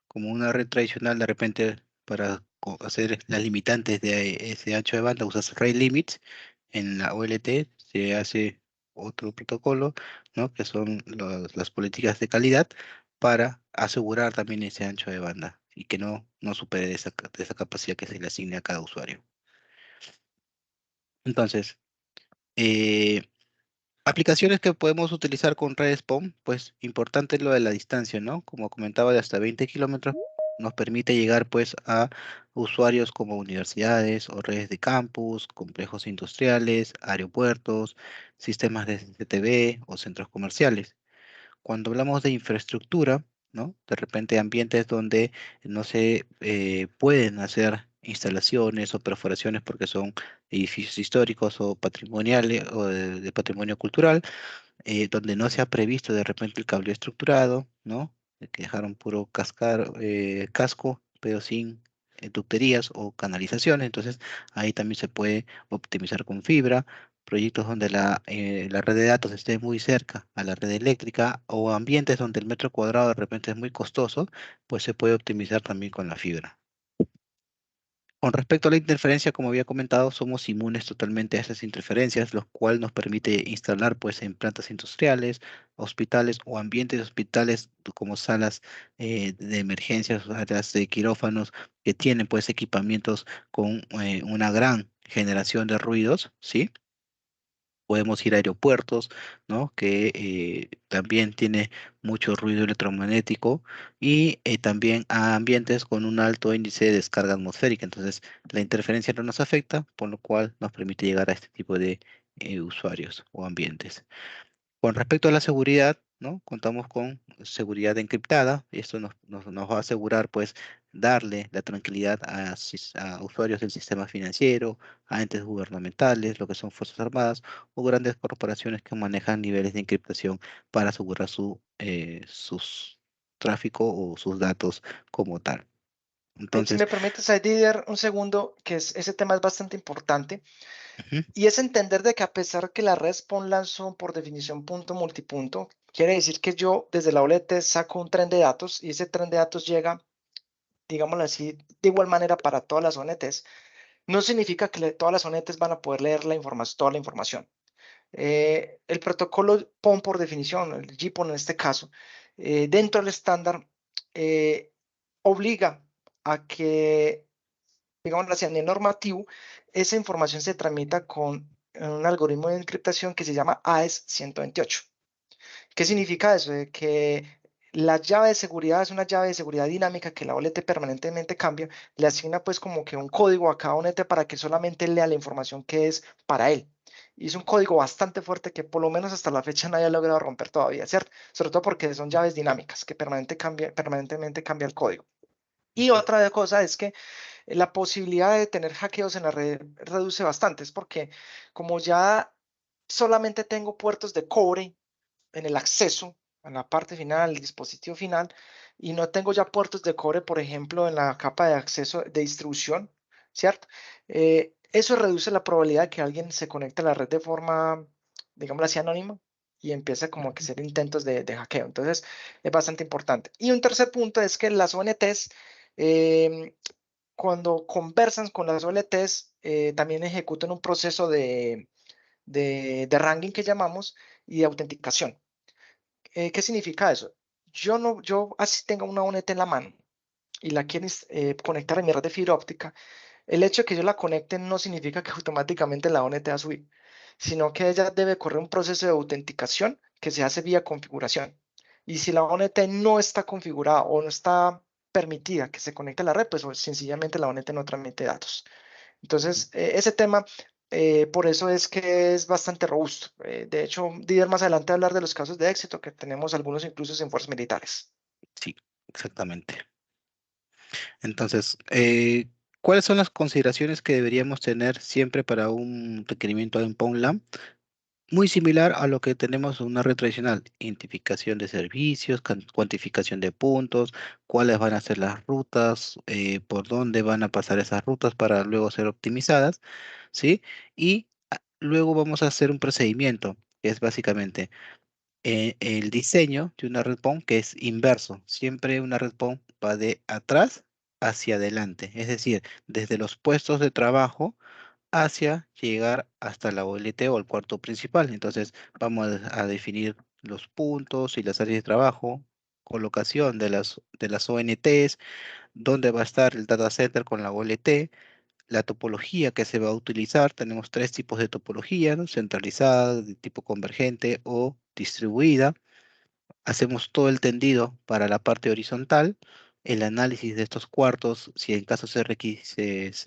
Como una red tradicional, de repente, para hacer las limitantes de ese ancho de banda, usas rate limits. En la OLT se hace otro protocolo, ¿no? Que son las políticas de calidad para asegurar también ese ancho de banda y que no supere esa capacidad que se le asigne a cada usuario. Entonces, eh, aplicaciones que podemos utilizar con redes POM, pues importante lo de la distancia, ¿no? Como comentaba, de hasta 20 kilómetros nos permite llegar pues a usuarios como universidades o redes de campus, complejos industriales, aeropuertos, sistemas de CCTV o centros comerciales. Cuando hablamos de infraestructura, ¿no? De repente ambientes donde no se pueden hacer instalaciones o perforaciones porque son edificios históricos o patrimoniales o de patrimonio cultural, donde no se ha previsto de repente el cable estructurado, ¿no? Que dejaron puro casco, pero sin ducterías o canalizaciones. Entonces, ahí también se puede optimizar con fibra. Proyectos donde la red de datos esté muy cerca a la red eléctrica o ambientes donde el metro cuadrado de repente es muy costoso, pues se puede optimizar también con la fibra. Con respecto a la interferencia, como había comentado, somos inmunes totalmente a esas interferencias, lo cual nos permite instalar pues en plantas industriales, hospitales o ambientes hospitales como salas de emergencias, áreas de quirófanos que tienen pues equipamientos con una gran generación de ruidos, ¿sí? Podemos ir a aeropuertos, ¿no? Que también tiene mucho ruido electromagnético y también a ambientes con un alto índice de descarga atmosférica. Entonces, la interferencia no nos afecta, por lo cual nos permite llegar a este tipo de usuarios o ambientes. Con respecto a la seguridad, ¿no? Contamos con seguridad encriptada y esto nos va a asegurar, pues, darle la tranquilidad a usuarios del sistema financiero, a entes gubernamentales, lo que son Fuerzas Armadas o grandes corporaciones que manejan niveles de encriptación para asegurar sus tráfico o sus datos como tal. Si Entonces, me permites, ahí, Didier, un segundo, que ese tema es bastante importante. ujú, Y es entender de que a pesar que la red SPON lanzó por definición punto multipunto, quiere decir que yo desde la OLT saco un tren de datos y ese tren de datos llega, digámoslo así, de igual manera para todas las ONTs. No significa que todas las ONTs van a poder leer toda la información. El protocolo PON por definición, el GPON en este caso, dentro del estándar, obliga a que, digamos así, a nivel normativo, esa información se tramita con un algoritmo de encriptación que se llama AES 128. ¿Qué significa eso? De que la llave de seguridad es una llave de seguridad dinámica que la OLT permanentemente cambia, le asigna pues como que un código a cada OLT para que solamente lea la información que es para él. Y es un código bastante fuerte que por lo menos hasta la fecha nadie ha logrado romper todavía, ¿cierto? Sobre todo porque son llaves dinámicas que permanentemente cambia el código. Y otra cosa es que la posibilidad de tener hackeos en la red reduce bastante, es porque como ya solamente tengo puertos de cobre en el acceso, en la parte final, el dispositivo final, y no tengo ya puertos de cobre, por ejemplo, en la capa de acceso de distribución, ¿cierto? Eso reduce la probabilidad de que alguien se conecte a la red de forma, digámoslo así, anónima y empiece como que hacer intentos de hackeo. Entonces, es bastante importante. Y un tercer punto es que las ONTs, em, cuando conversan con las OLTs, también ejecutan un proceso de ranking que llamamos y de autenticación. ¿Qué significa eso? Yo así tenga una ONT en la mano y la quieres conectar a mi red de fibra óptica, el hecho de que yo la conecte no significa que automáticamente la ONT va a subir, sino que ella debe correr un proceso de autenticación que se hace vía configuración. Y si la ONT no está configurada o no está permitida que se conecte a la red, pues sencillamente la ONT no transmite datos. Entonces, ese tema, por eso es que es bastante robusto. De hecho, Didier más adelante va a hablar de los casos de éxito que tenemos algunos incluso en fuerzas militares. sí, exactamente. Entonces, ¿cuáles son las consideraciones que deberíamos tener siempre para un requerimiento de un PON-LAN? muy similar a lo que tenemos en una red tradicional: identificación de servicios, cuantificación de puntos, cuáles van a ser las rutas, por dónde van a pasar esas rutas para luego ser optimizadas, ¿sí? Y luego vamos a hacer un procedimiento, que es básicamente el diseño de una red PON, que es inverso. Siempre una red PON va de atrás hacia adelante, es decir, desde los puestos de trabajo hacia llegar hasta la OLT o el cuarto principal. Entonces vamos a definir los puntos y las áreas de trabajo, colocación de las ONTs, dónde va a estar el data center con la OLT, la topología que se va a utilizar. Tenemos tres tipos de topología, ¿no? Centralizada, de tipo convergente o distribuida. Hacemos todo el tendido para la parte horizontal, el análisis de estos cuartos, si en caso se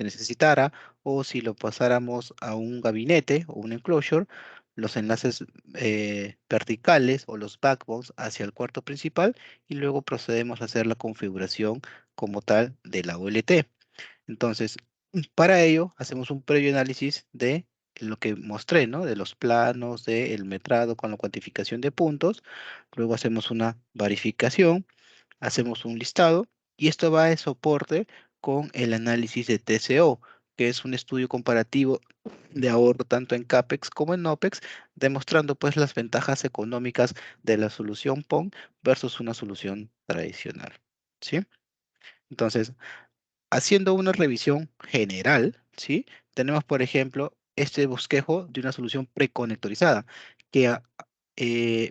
necesitara, o si lo pasáramos a un gabinete o un enclosure, los enlaces verticales o los backbones hacia el cuarto principal, y luego procedemos a hacer la configuración como tal de la OLT. Entonces, para ello, hacemos un previo análisis de lo que mostré, ¿no? De los planos, del metrado con la cuantificación de puntos. Luego hacemos una verificación, hacemos un listado, y esto va de soporte con el análisis de TCO, que es un estudio comparativo de ahorro tanto en CAPEX como en OPEX, demostrando pues las ventajas económicas de la solución PON versus una solución tradicional, ¿sí? Entonces, haciendo una revisión general, ¿sí? Tenemos, por ejemplo, este bosquejo de una solución preconectorizada, que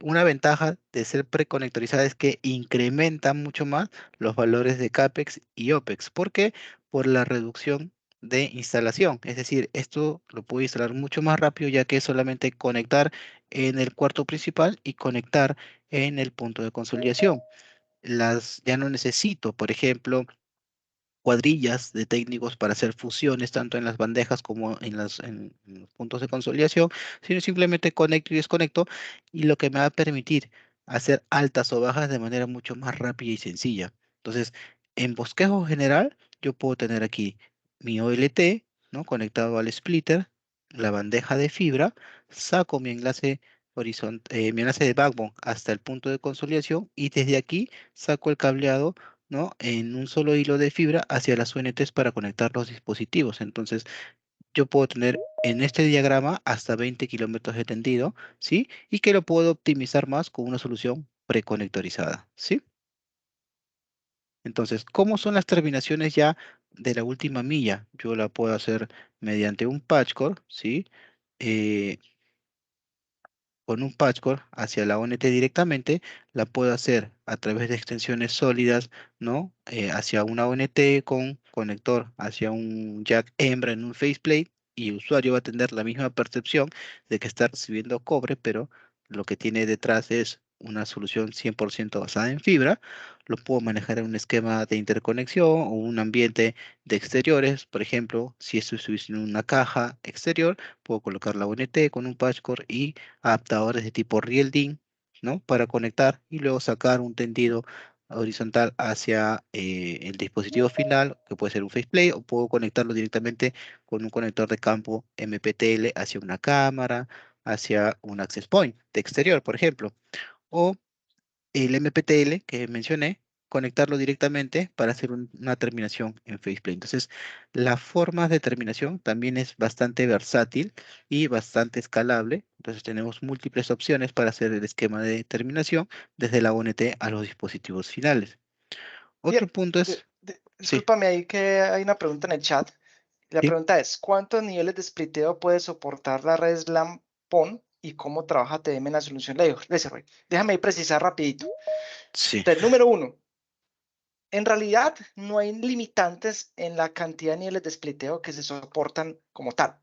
una ventaja de ser preconectorizada es que incrementa mucho más los valores de CAPEX y OPEX. ¿Por qué? Por la reducción de instalación. Es decir, esto lo puedo instalar mucho más rápido, ya que es solamente conectar en el cuarto principal y conectar en el punto de consolidación. Ya no necesito, por ejemplo, cuadrillas de técnicos para hacer fusiones tanto en las bandejas como en los puntos de consolidación, sino simplemente conecto y desconecto, y lo que me va a permitir hacer altas o bajas de manera mucho más rápida y sencilla. Entonces, en bosquejo general, yo puedo tener aquí mi OLT, ¿no? Conectado al splitter, la bandeja de fibra, saco mi enlace mi enlace de backbone hasta el punto de consolidación, y desde aquí saco el cableado, ¿no? En un solo hilo de fibra hacia las UNTs para conectar los dispositivos. Entonces, yo puedo tener en este diagrama hasta 20 kilómetros de tendido, ¿sí? Y que lo puedo optimizar más con una solución preconectorizada, ¿sí? Entonces, ¿cómo son las terminaciones ya de la última milla? Yo la puedo hacer mediante un patch cord, ¿sí? Eh, con un patchcore hacia la ONT directamente, la puedo hacer a través de extensiones sólidas, ¿no? Hacia una ONT con conector hacia un jack hembra en un faceplate, y el usuario va a tener la misma percepción de que está recibiendo cobre, pero lo que tiene detrás es una solución 100% basada en fibra. Lo puedo manejar en un esquema de interconexión o un ambiente de exteriores. Por ejemplo, si esto estuviese en una caja exterior, puedo colocar la ONT con un patchcore y adaptadores de tipo RealDIN, ¿no? Para conectar y luego sacar un tendido horizontal hacia el dispositivo final, que puede ser un faceplate, o puedo conectarlo directamente con un conector de campo MPTL hacia una cámara, hacia un access point de exterior, por ejemplo. O el MPTL que mencioné, conectarlo directamente para hacer una terminación en faceplate. Entonces, la forma de terminación también es bastante versátil y bastante escalable. Entonces, tenemos múltiples opciones para hacer el esquema de terminación desde la ONT a los dispositivos finales. Otro Bien, punto es, sí, discúlpame ahí que hay una pregunta en el chat. La sí, pregunta es, ¿cuántos niveles de spliteo puede soportar la red SLAM PON y cómo trabaja TM en la solución? Le digo, déjame ahí precisar rapidito. sí. Entonces, número uno, en realidad no hay limitantes en la cantidad de niveles de spliteo que se soportan como tal.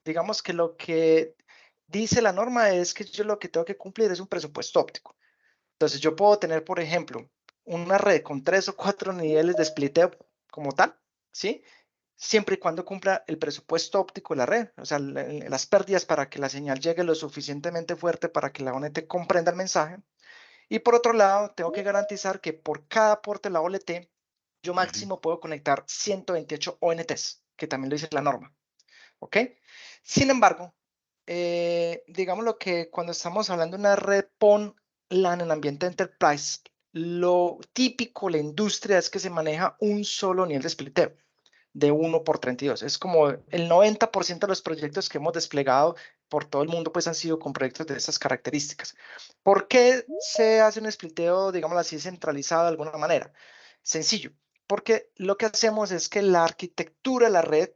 Digamos que lo que dice la norma es que yo lo que tengo que cumplir es un presupuesto óptico. Entonces yo puedo tener, por ejemplo, una red con 3 o 4 niveles de spliteo como tal, ¿sí? Siempre y cuando cumpla el presupuesto óptico de la red, o sea, las pérdidas para que la señal llegue lo suficientemente fuerte para que la ONT comprenda el mensaje. Y por otro lado, tengo que garantizar que por cada porte de la OLT, yo Ujú. máximo puedo conectar 128 ONTs, que también lo dice la norma, ¿ok? Sin embargo, digamos lo que cuando estamos hablando de una red PON LAN en el ambiente enterprise, lo típico, la industria es que se maneja un solo nivel de spliteo de 1 por 32. Es como el 90% de los proyectos que hemos desplegado por todo el mundo pues han sido con proyectos de esas características. ¿Por qué se hace un spliteo, digamos así, centralizado de alguna manera? Sencillo, porque lo que hacemos es que la arquitectura de la red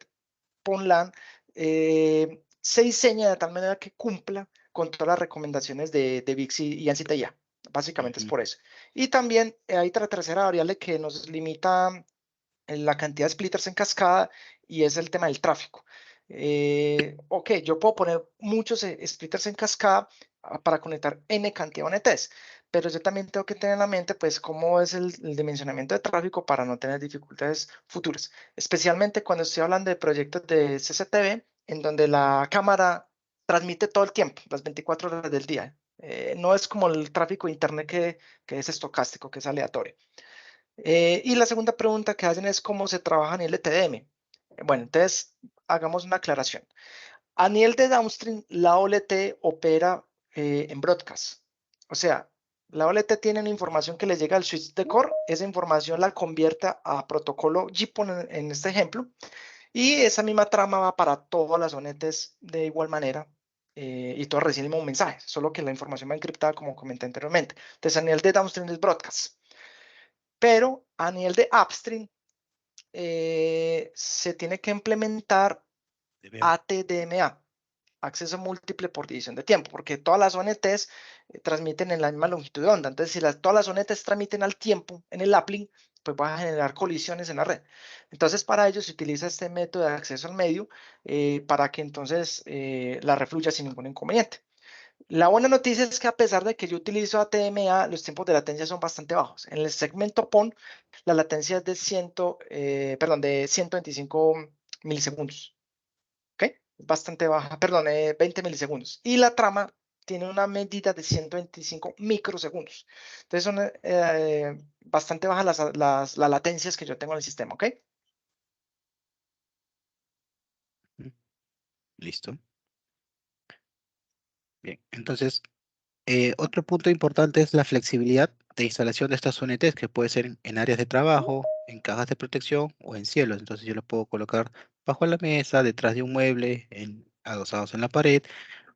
PON LAN se diseña de tal manera que cumpla con todas las recomendaciones de VIX y ANSI-TIA. Básicamente es por eso. Y también hay otra tercera variable que nos limita la cantidad de splitters en cascada y es el tema del tráfico. Ok, yo puedo poner muchos splitters en cascada para conectar n cantidad de ONTs, pero yo también tengo que tener en la mente pues cómo es el dimensionamiento de tráfico para no tener dificultades futuras, especialmente cuando estoy hablando de proyectos de CCTV en donde la cámara transmite todo el tiempo, las 24 horas del día. No es como el tráfico de internet que es estocástico, que es aleatorio. Y la segunda pregunta que hacen es cómo se trabaja a nivel de TDM. Bueno, entonces hagamos una aclaración. A nivel de downstream, la OLT opera en broadcast. O sea, la OLT tiene una información que le llega al switch de core, esa información la convierte a protocolo GPON en este ejemplo, y esa misma trama va para todas las ONTs de igual manera, y todas reciben el mismo mensaje, solo que la información va encriptada como comenté anteriormente. Entonces, a nivel de downstream es broadcast. Pero a nivel de upstream se tiene que implementar ATDMA, acceso múltiple por división de tiempo, porque todas las ONTs transmiten en la misma longitud de onda. Entonces, si todas las ONTs transmiten al tiempo en el uplink, pues va a generar colisiones en la red. Entonces, para ello se utiliza este método de acceso al medio para que entonces la red fluya sin ningún inconveniente. La buena noticia es que a pesar de que yo utilizo ATMA, los tiempos de latencia son bastante bajos. En el segmento PON, la latencia es de 125 milisegundos. ¿Ok? Bastante baja, perdón, 20 milisegundos. Y la trama tiene una medida de 125 microsegundos. Entonces son bastante bajas las latencias que yo tengo en el sistema, ¿ok? Listo. Bien, entonces, otro punto importante es la flexibilidad de instalación de estas UNTs, que puede ser en áreas de trabajo, en cajas de protección o en cielos. Entonces yo lo puedo colocar bajo la mesa, detrás de un mueble, adosados en la pared,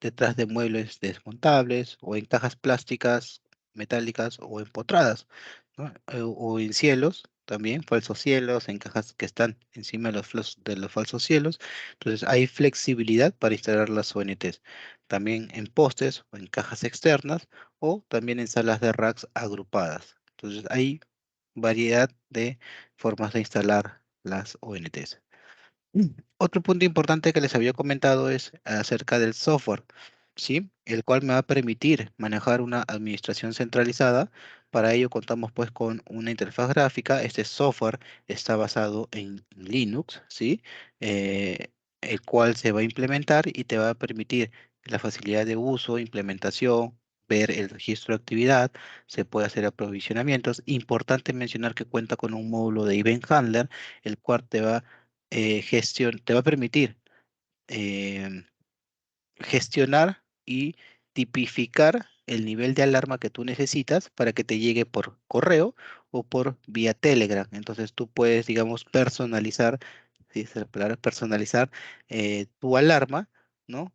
detrás de muebles desmontables o en cajas plásticas, metálicas o empotradas, ¿no? O en cielos también, falsos cielos, en cajas que están encima de los falsos cielos. Entonces hay flexibilidad para instalar las ONTs. También en postes o en cajas externas o también en salas de racks agrupadas. Entonces hay variedad de formas de instalar las ONTs. Otro punto importante que les había comentado es acerca del software, ¿sí? El cual me va a permitir manejar una administración centralizada. Para ello contamos pues con una interfaz gráfica. Este software está basado en Linux, ¿sí? El cual se va a implementar y te va a permitir la facilidad de uso, implementación, ver el registro de actividad, se puede hacer aprovisionamientos. Importante mencionar que cuenta con un módulo de Event Handler, el cual te va a permitir em, gestionar y tipificar el nivel de alarma que tú necesitas para que te llegue por correo o por vía Telegram. Entonces tú puedes, digamos, personalizar, sí, esa es la palabra, personalizar tu alarma, ¿no?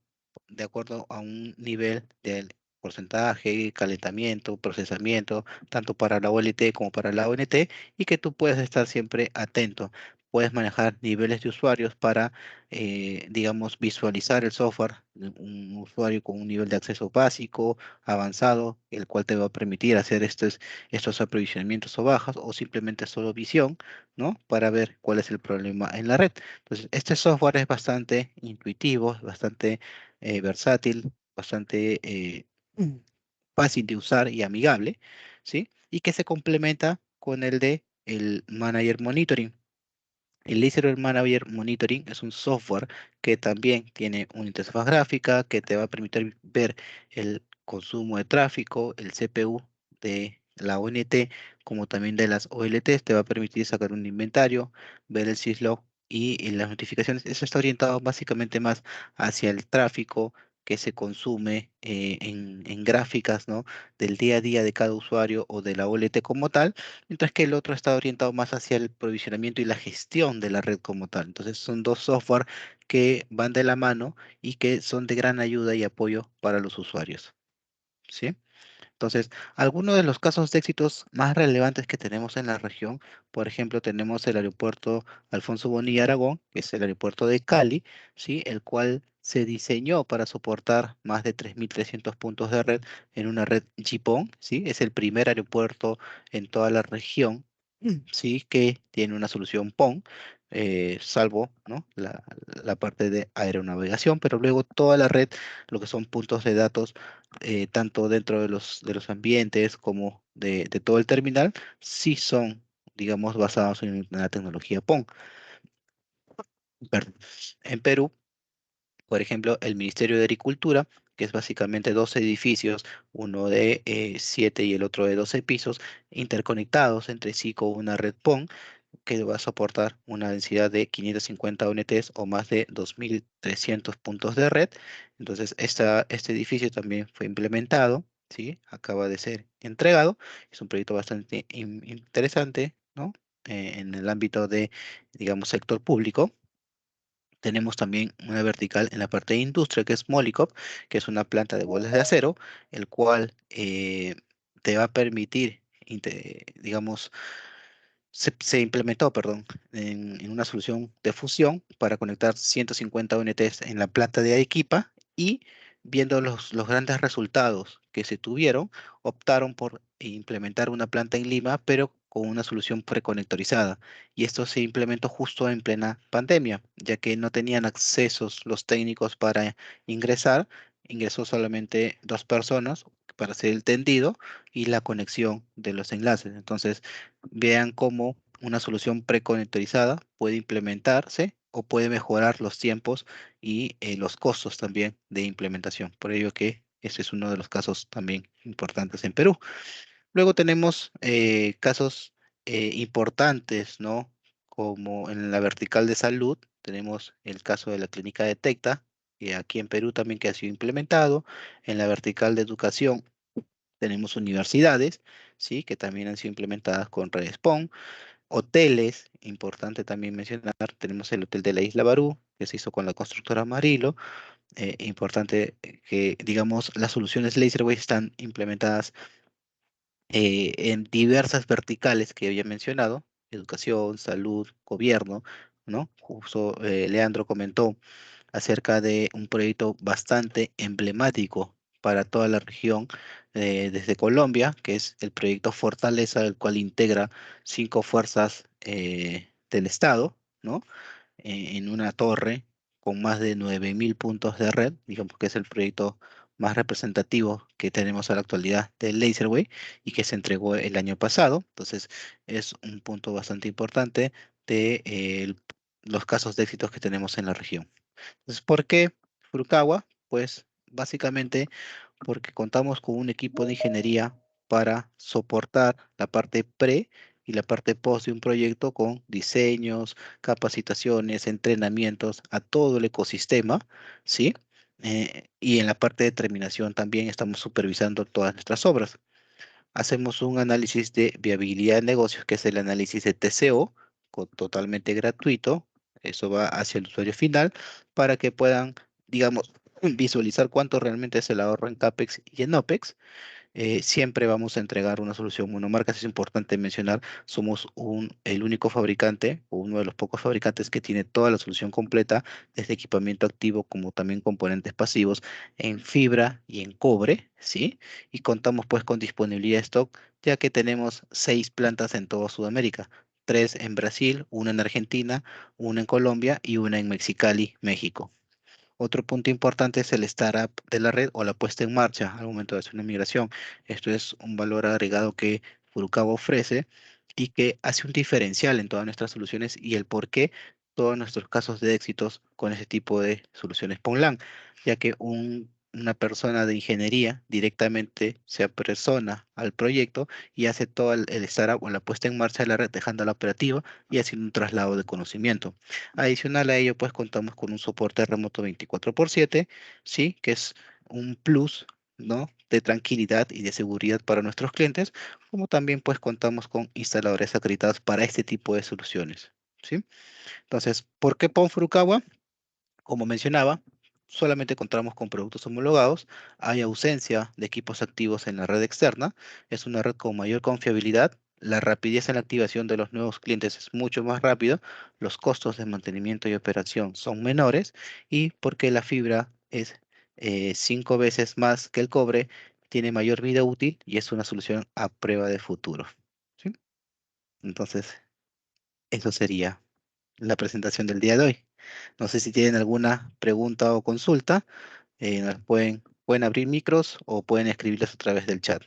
De acuerdo a un nivel del porcentaje, calentamiento, procesamiento, tanto para la OLT como para la ONT, y que tú puedes estar siempre atento. Puedes manejar niveles de usuarios para digamos, visualizar el software, un usuario con un nivel de acceso básico, avanzado, el cual te va a permitir hacer estos aprovisionamientos o bajas, o simplemente solo visión, ¿no? Para ver cuál es el problema en la red. Entonces, este software es bastante intuitivo, bastante versátil, bastante fácil de usar y amigable, ¿sí? Y que se complementa con el de el Manager Monitoring. El Laser Manager Monitoring es un software que también tiene una interfaz gráfica que te va a permitir ver el consumo de tráfico, el CPU de la ONT, como también de las OLTs. Te va a permitir sacar un inventario, ver el syslog y las notificaciones. Eso está orientado básicamente más hacia el tráfico que se consume en gráficas, ¿no? Del día a día de cada usuario o de la OLT como tal, mientras que el otro está orientado más hacia el provisionamiento y la gestión de la red como tal. Entonces son dos software que van de la mano y que son de gran ayuda y apoyo para los usuarios, ¿sí? Entonces, algunos de los casos de éxitos más relevantes que tenemos en la región, por ejemplo, tenemos el aeropuerto Alfonso Bonilla Aragón, que es el aeropuerto de Cali, ¿sí? El cual se diseñó para soportar más de 3.300 puntos de red en una red GPON, ¿sí? Es el primer aeropuerto en toda la región, ¿sí? Que tiene una solución PON, salvo, ¿no? La parte de aeronavegación, pero luego toda la red, lo que son puntos de datos, tanto dentro de los ambientes como de todo el terminal, sí son, digamos, basados en la tecnología PON. Perdón. En Perú, por ejemplo, el Ministerio de Agricultura, que es básicamente dos edificios, uno de 7 y el otro de 12 pisos, interconectados entre sí con una red PON, que va a soportar una densidad de 550 UNTs o más de 2.300 puntos de red. Entonces, este edificio también fue implementado, ¿sí? Acaba de ser entregado. Es un proyecto bastante interesante, ¿no? En el ámbito de, digamos, sector público. Tenemos también una vertical en la parte de industria, que es Molycop, que es una planta de bolas de acero, el cual te va a permitir, digamos, se implementó, perdón, en una solución de fusión para conectar 150 UNTs en la planta de Arequipa y viendo los grandes resultados que se tuvieron, optaron por implementar una planta en Lima, pero con una solución preconectorizada. Y esto se implementó justo en plena pandemia, ya que no tenían accesos los técnicos para ingresar. Ingresó solamente 2 personas para hacer el tendido y la conexión de los enlaces. Entonces, vean cómo una solución preconectorizada puede implementarse o puede mejorar los tiempos y los costos también de implementación. Por ello que ese es uno de los casos también importantes en Perú. Luego tenemos casos importantes, ¿no? Como en la vertical de salud, tenemos el caso de la clínica Detecta, que aquí en Perú también que ha sido implementado. En la vertical de educación tenemos universidades, ¿sí? Que también han sido implementadas con redes PON. Hoteles, importante también mencionar, tenemos el Hotel de la Isla Barú, que se hizo con la constructora Marilo. Importante que, digamos, las soluciones LaserWave están implementadas en diversas verticales que había mencionado, educación, salud, gobierno, ¿no? Justo Leandro comentó acerca de un proyecto bastante emblemático para toda la región desde Colombia, que es el proyecto Fortaleza, el cual integra 5 fuerzas del Estado, ¿no? En una torre con más de 9.000 puntos de red, digamos que es el proyecto más representativo que tenemos a la actualidad del LaserWave y que se entregó el año pasado. Entonces, es un punto bastante importante de los casos de éxitos que tenemos en la región. Entonces, ¿por qué Furukawa? Pues básicamente porque contamos con un equipo de ingeniería para soportar la parte pre y la parte post de un proyecto con diseños, capacitaciones, entrenamientos a todo el ecosistema, ¿sí? Y en la parte de terminación también estamos supervisando todas nuestras obras. Hacemos un análisis de viabilidad de negocios, que es el análisis de TCO, totalmente gratuito. Eso va hacia el usuario final para que puedan, digamos, visualizar cuánto realmente es el ahorro en CAPEX y en OPEX. Siempre vamos a entregar una solución monomarca. Es importante mencionar, somos el único fabricante o uno de los pocos fabricantes que tiene toda la solución completa, desde equipamiento activo como también componentes pasivos en fibra y en cobre, ¿sí? Y contamos pues con disponibilidad de stock, ya que tenemos 6 plantas en toda Sudamérica. 3 en Brasil, una en Argentina, una en Colombia y una en Mexicali, México. Otro punto importante es el startup de la red o la puesta en marcha al momento de hacer una migración. Esto es un valor agregado que Furukawa ofrece y que hace un diferencial en todas nuestras soluciones y el por qué todos nuestros casos de éxitos con ese tipo de soluciones PONLAN, ya que un una persona de ingeniería directamente se apersona al proyecto y hace todo el startup o la puesta en marcha de la red, dejándola operativa y haciendo un traslado de conocimiento. Adicional a ello, pues contamos con un soporte remoto 24/7, ¿sí? Que es un plus, ¿no? De tranquilidad y de seguridad para nuestros clientes, como también pues contamos con instaladores acreditados para este tipo de soluciones, ¿sí? Entonces, ¿por qué PON Furukawa? Como mencionaba, solamente contamos con productos homologados, hay ausencia de equipos activos en la red externa, es una red con mayor confiabilidad, la rapidez en la activación de los nuevos clientes es mucho más rápido, los costos de mantenimiento y operación son menores y porque la fibra es 5 veces más que el cobre, tiene mayor vida útil y es una solución a prueba de futuro. ¿Sí? Entonces, eso sería la presentación del día de hoy. No sé si tienen alguna pregunta o consulta, pueden abrir micros o pueden escribirles a través del chat.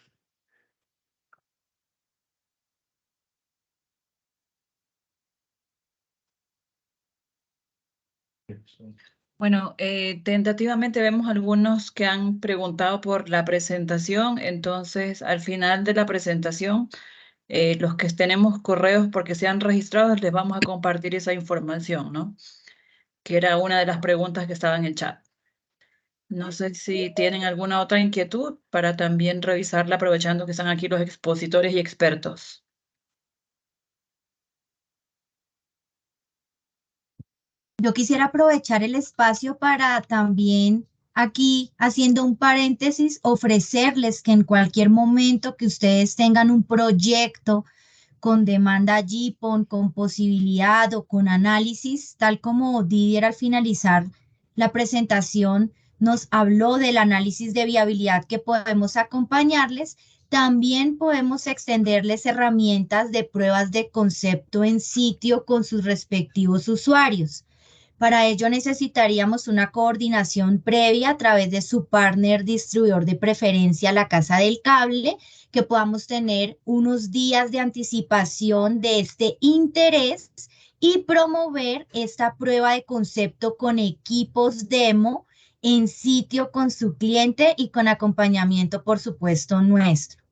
Bueno, tentativamente vemos algunos que han preguntado por la presentación, entonces al final de la presentación, los que tenemos correos porque se han registrado, les vamos a compartir esa información, ¿no? Que era una de las preguntas que estaba en el chat. No sé si tienen alguna otra inquietud para también revisarla aprovechando que están aquí los expositores y expertos. Yo quisiera aprovechar el espacio para también aquí, haciendo un paréntesis, ofrecerles que en cualquier momento que ustedes tengan un proyecto con demanda GPON, con posibilidad o con análisis, tal como Didier al finalizar la presentación nos habló del análisis de viabilidad que podemos acompañarles, también podemos extenderles herramientas de pruebas de concepto en sitio con sus respectivos usuarios. Para ello necesitaríamos una coordinación previa a través de su partner distribuidor de preferencia, la Casa del Cable, que podamos tener unos días de anticipación de este interés y promover esta prueba de concepto con equipos demo en sitio con su cliente y con acompañamiento, por supuesto, nuestro.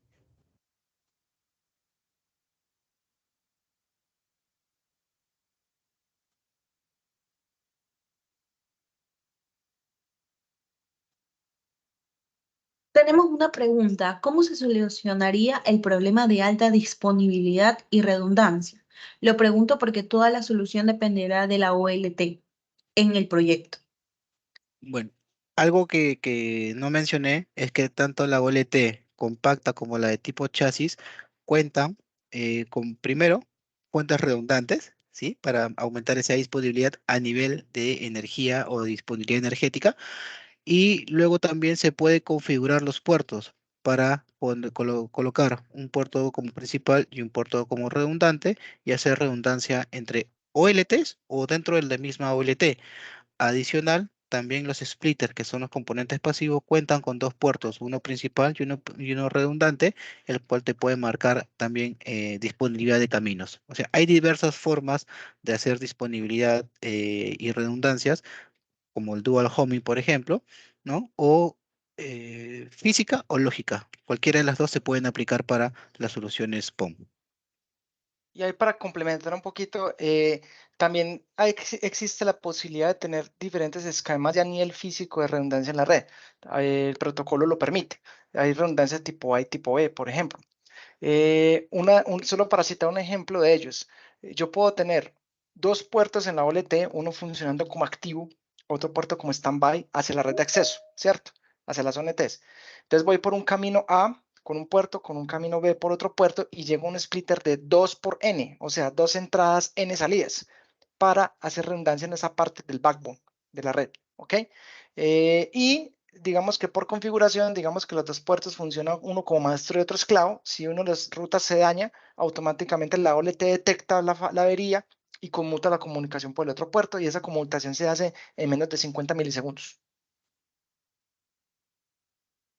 Tenemos una pregunta. ¿Cómo se solucionaría el problema de alta disponibilidad y redundancia? Lo pregunto porque toda la solución dependerá de la OLT en el proyecto. Bueno, algo que no mencioné es que tanto la OLT compacta como la de tipo chasis cuentan con, primero, fuentes redundantes, ¿sí? Para aumentar esa disponibilidad a nivel de energía o disponibilidad energética. Y luego también se puede configurar los puertos para colocar un puerto como principal y un puerto como redundante y hacer redundancia entre OLTs o dentro de la misma OLT. Adicional, también los splitters, que son los componentes pasivos, cuentan con dos puertos, uno principal y uno redundante, el cual te puede marcar también disponibilidad de caminos. O sea, hay diversas formas de hacer disponibilidad y redundancias como el dual homing, por ejemplo, ¿no? O física o lógica. Cualquiera de las dos se pueden aplicar para las soluciones POM. Y ahí para complementar un poquito, también existe la posibilidad de tener diferentes esquemas ya a nivel físico de redundancia en la red. El protocolo lo permite. Hay redundancia tipo A y tipo B, por ejemplo. Solo para citar un ejemplo de ellos, yo puedo tener dos puertos en la OLT, uno funcionando como activo, otro puerto como standby hacia la red de acceso, ¿cierto? Hacia las ONTs. Entonces voy por un camino A con un puerto, con un camino B por otro puerto y llego a un splitter de 2 por N, o sea, 2 entradas, N salidas, para hacer redundancia en esa parte del backbone de la red, ¿ok? Y digamos que por configuración, digamos que los dos puertos funcionan uno como maestro y otro esclavo. Si uno de las rutas se daña, automáticamente la OLT detecta la avería y conmuta la comunicación por el otro puerto y esa conmutación se hace en menos de 50 milisegundos.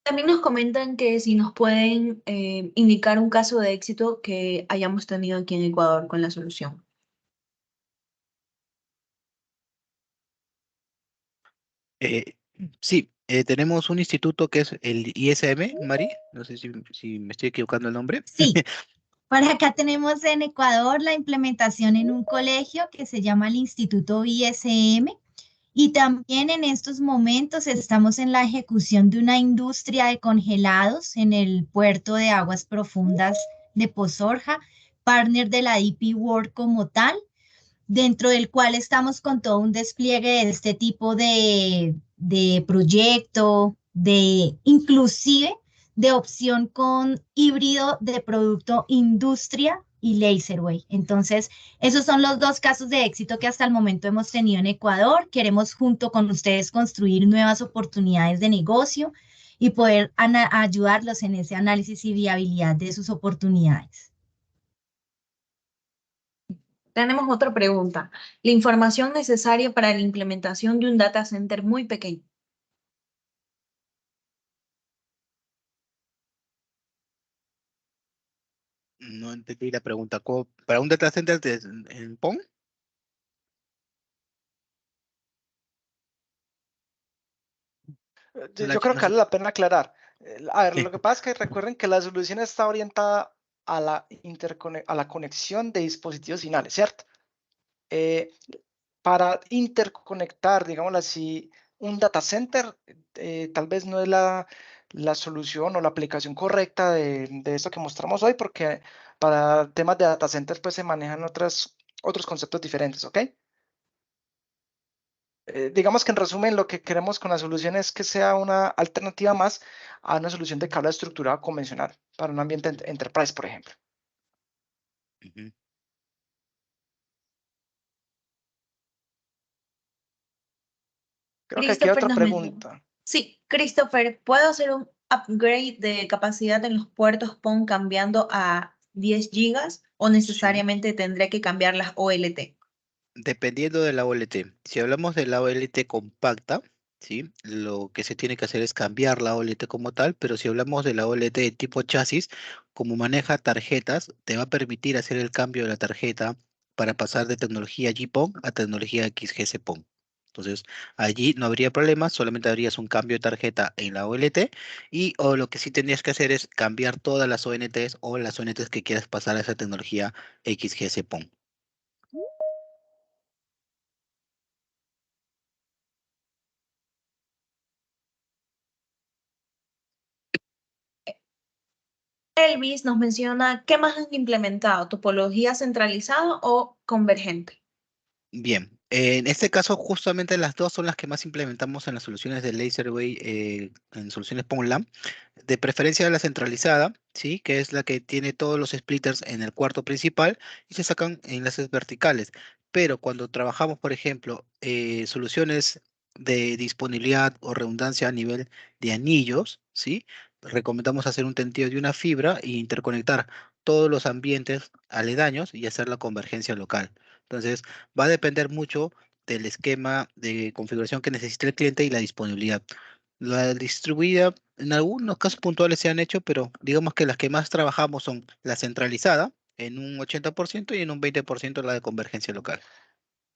También nos comentan que si nos pueden indicar un caso de éxito que hayamos tenido aquí en Ecuador con la solución. Eh, sí, Tenemos un instituto que es el ISM, Mari, no sé si me estoy equivocando el nombre. Sí, por acá tenemos en Ecuador la implementación en un colegio que se llama el Instituto ISM. Y también en estos momentos estamos en la ejecución de una industria de congelados en el puerto de aguas profundas de Pozorja, partner de la DP World como tal, dentro del cual estamos con todo un despliegue de este tipo de proyecto, de inclusive de opción con híbrido de producto industria y Laserway. Entonces, esos son los dos casos de éxito que hasta el momento hemos tenido en Ecuador. Queremos junto con ustedes construir nuevas oportunidades de negocio y poder ayudarlos en ese análisis y viabilidad de sus oportunidades. Tenemos otra pregunta. La información necesaria para la implementación de un data center muy pequeño. No entendí la pregunta. ¿Para un data center en PON? Yo creo No que sé. vale la pena aclarar. A ver, Sí. lo que pasa es que recuerden que la solución está orientada a a la conexión de dispositivos finales, ¿cierto? Eh, para interconectar, digámoslo así, un data center, tal vez no es la solución o la aplicación correcta de esto que mostramos hoy, porque para temas de data center pues se manejan otros conceptos diferentes, ¿ok? Digamos que en resumen lo que queremos con la solución es que sea una alternativa más a una solución de cable estructurado convencional para un ambiente enterprise, por ejemplo. Ujú. Creo que aquí hay Christopher otra nos menciona. pregunta. Sí, Christopher, ¿puedo hacer un upgrade de capacidad en los puertos PON cambiando a 10 gigas o Sí. necesariamente tendré que cambiar las OLT? Dependiendo de la OLT. Si hablamos de la OLT compacta, ¿sí? Lo que se tiene que hacer es cambiar la OLT como tal, pero si hablamos de la OLT de tipo chasis, como maneja tarjetas, te va a permitir hacer el cambio de la tarjeta para pasar de tecnología GPON a tecnología XGS-PON. Entonces, allí no habría problema, solamente habrías un cambio de tarjeta en la OLT y o lo que sí tendrías que hacer es cambiar todas las ONTs o las ONTs que quieras pasar a esa tecnología XGS-PON. Elvis nos menciona, ¿qué más han implementado? ¿Topología centralizada o convergente? Bien, en este caso justamente las dos son las que más implementamos en las soluciones de Laserway, en soluciones PONLAN, de preferencia la centralizada, ¿sí? Que es la que tiene todos los splitters en el cuarto principal y se sacan enlaces verticales. Pero cuando trabajamos, por ejemplo, soluciones de disponibilidad o redundancia a nivel de anillos, ¿sí? Recomendamos hacer un tendido de una fibra e interconectar todos los ambientes aledaños y hacer la convergencia local. Entonces, va a depender mucho del esquema de configuración que necesite el cliente y la disponibilidad. La distribuida, en algunos casos puntuales se han hecho, pero digamos que las que más trabajamos son la centralizada en un 80% y en un 20% la de convergencia local.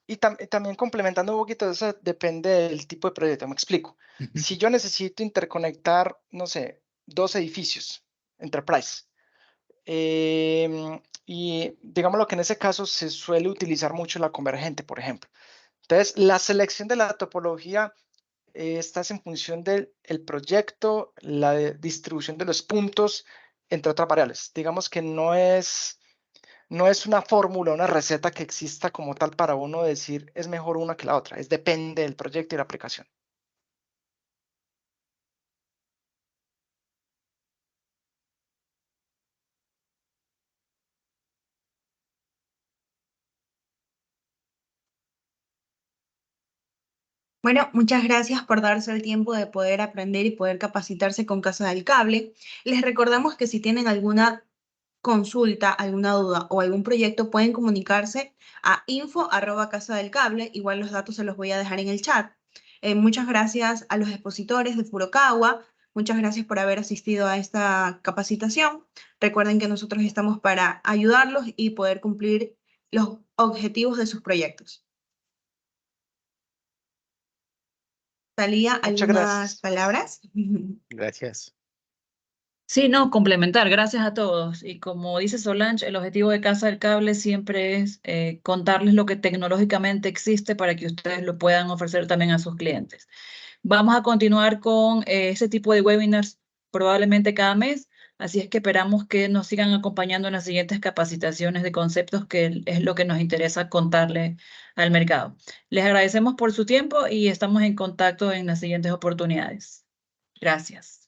Y también complementando un poquito, eso depende del tipo de proyecto. Me explico. Ujú. Si yo necesito interconectar, no sé, dos edificios, enterprise, y digamos lo que en ese caso se suele utilizar mucho la convergente, por ejemplo. Entonces, la selección de la topología está en función del el proyecto, la distribución de los puntos, entre otras variables. Digamos que no es una fórmula, una receta que exista como tal para uno decir es mejor una que la otra. Es depende del proyecto y la aplicación. Bueno, muchas gracias por darse el tiempo de poder aprender y poder capacitarse con Casa del Cable. Les recordamos que si tienen alguna consulta, alguna duda o algún proyecto, pueden comunicarse a info@casadelcable. Igual los datos se los voy a dejar en el chat. Muchas gracias a los expositores de Furukawa. Muchas gracias por haber asistido a esta capacitación. Recuerden que nosotros estamos para ayudarlos y poder cumplir los objetivos de sus proyectos. Talía, Muchas ¿algunas gracias. palabras? Gracias. Sí, no, complementar, gracias a todos. Y como dice Solange, el objetivo de Casa del Cable siempre es contarles lo que tecnológicamente existe para que ustedes lo puedan ofrecer también a sus clientes. Vamos a continuar con ese tipo de webinars probablemente cada mes, así es que esperamos que nos sigan acompañando en las siguientes capacitaciones de conceptos que es lo que nos interesa contarle al mercado. Les agradecemos por su tiempo y estamos en contacto en las siguientes oportunidades. Gracias.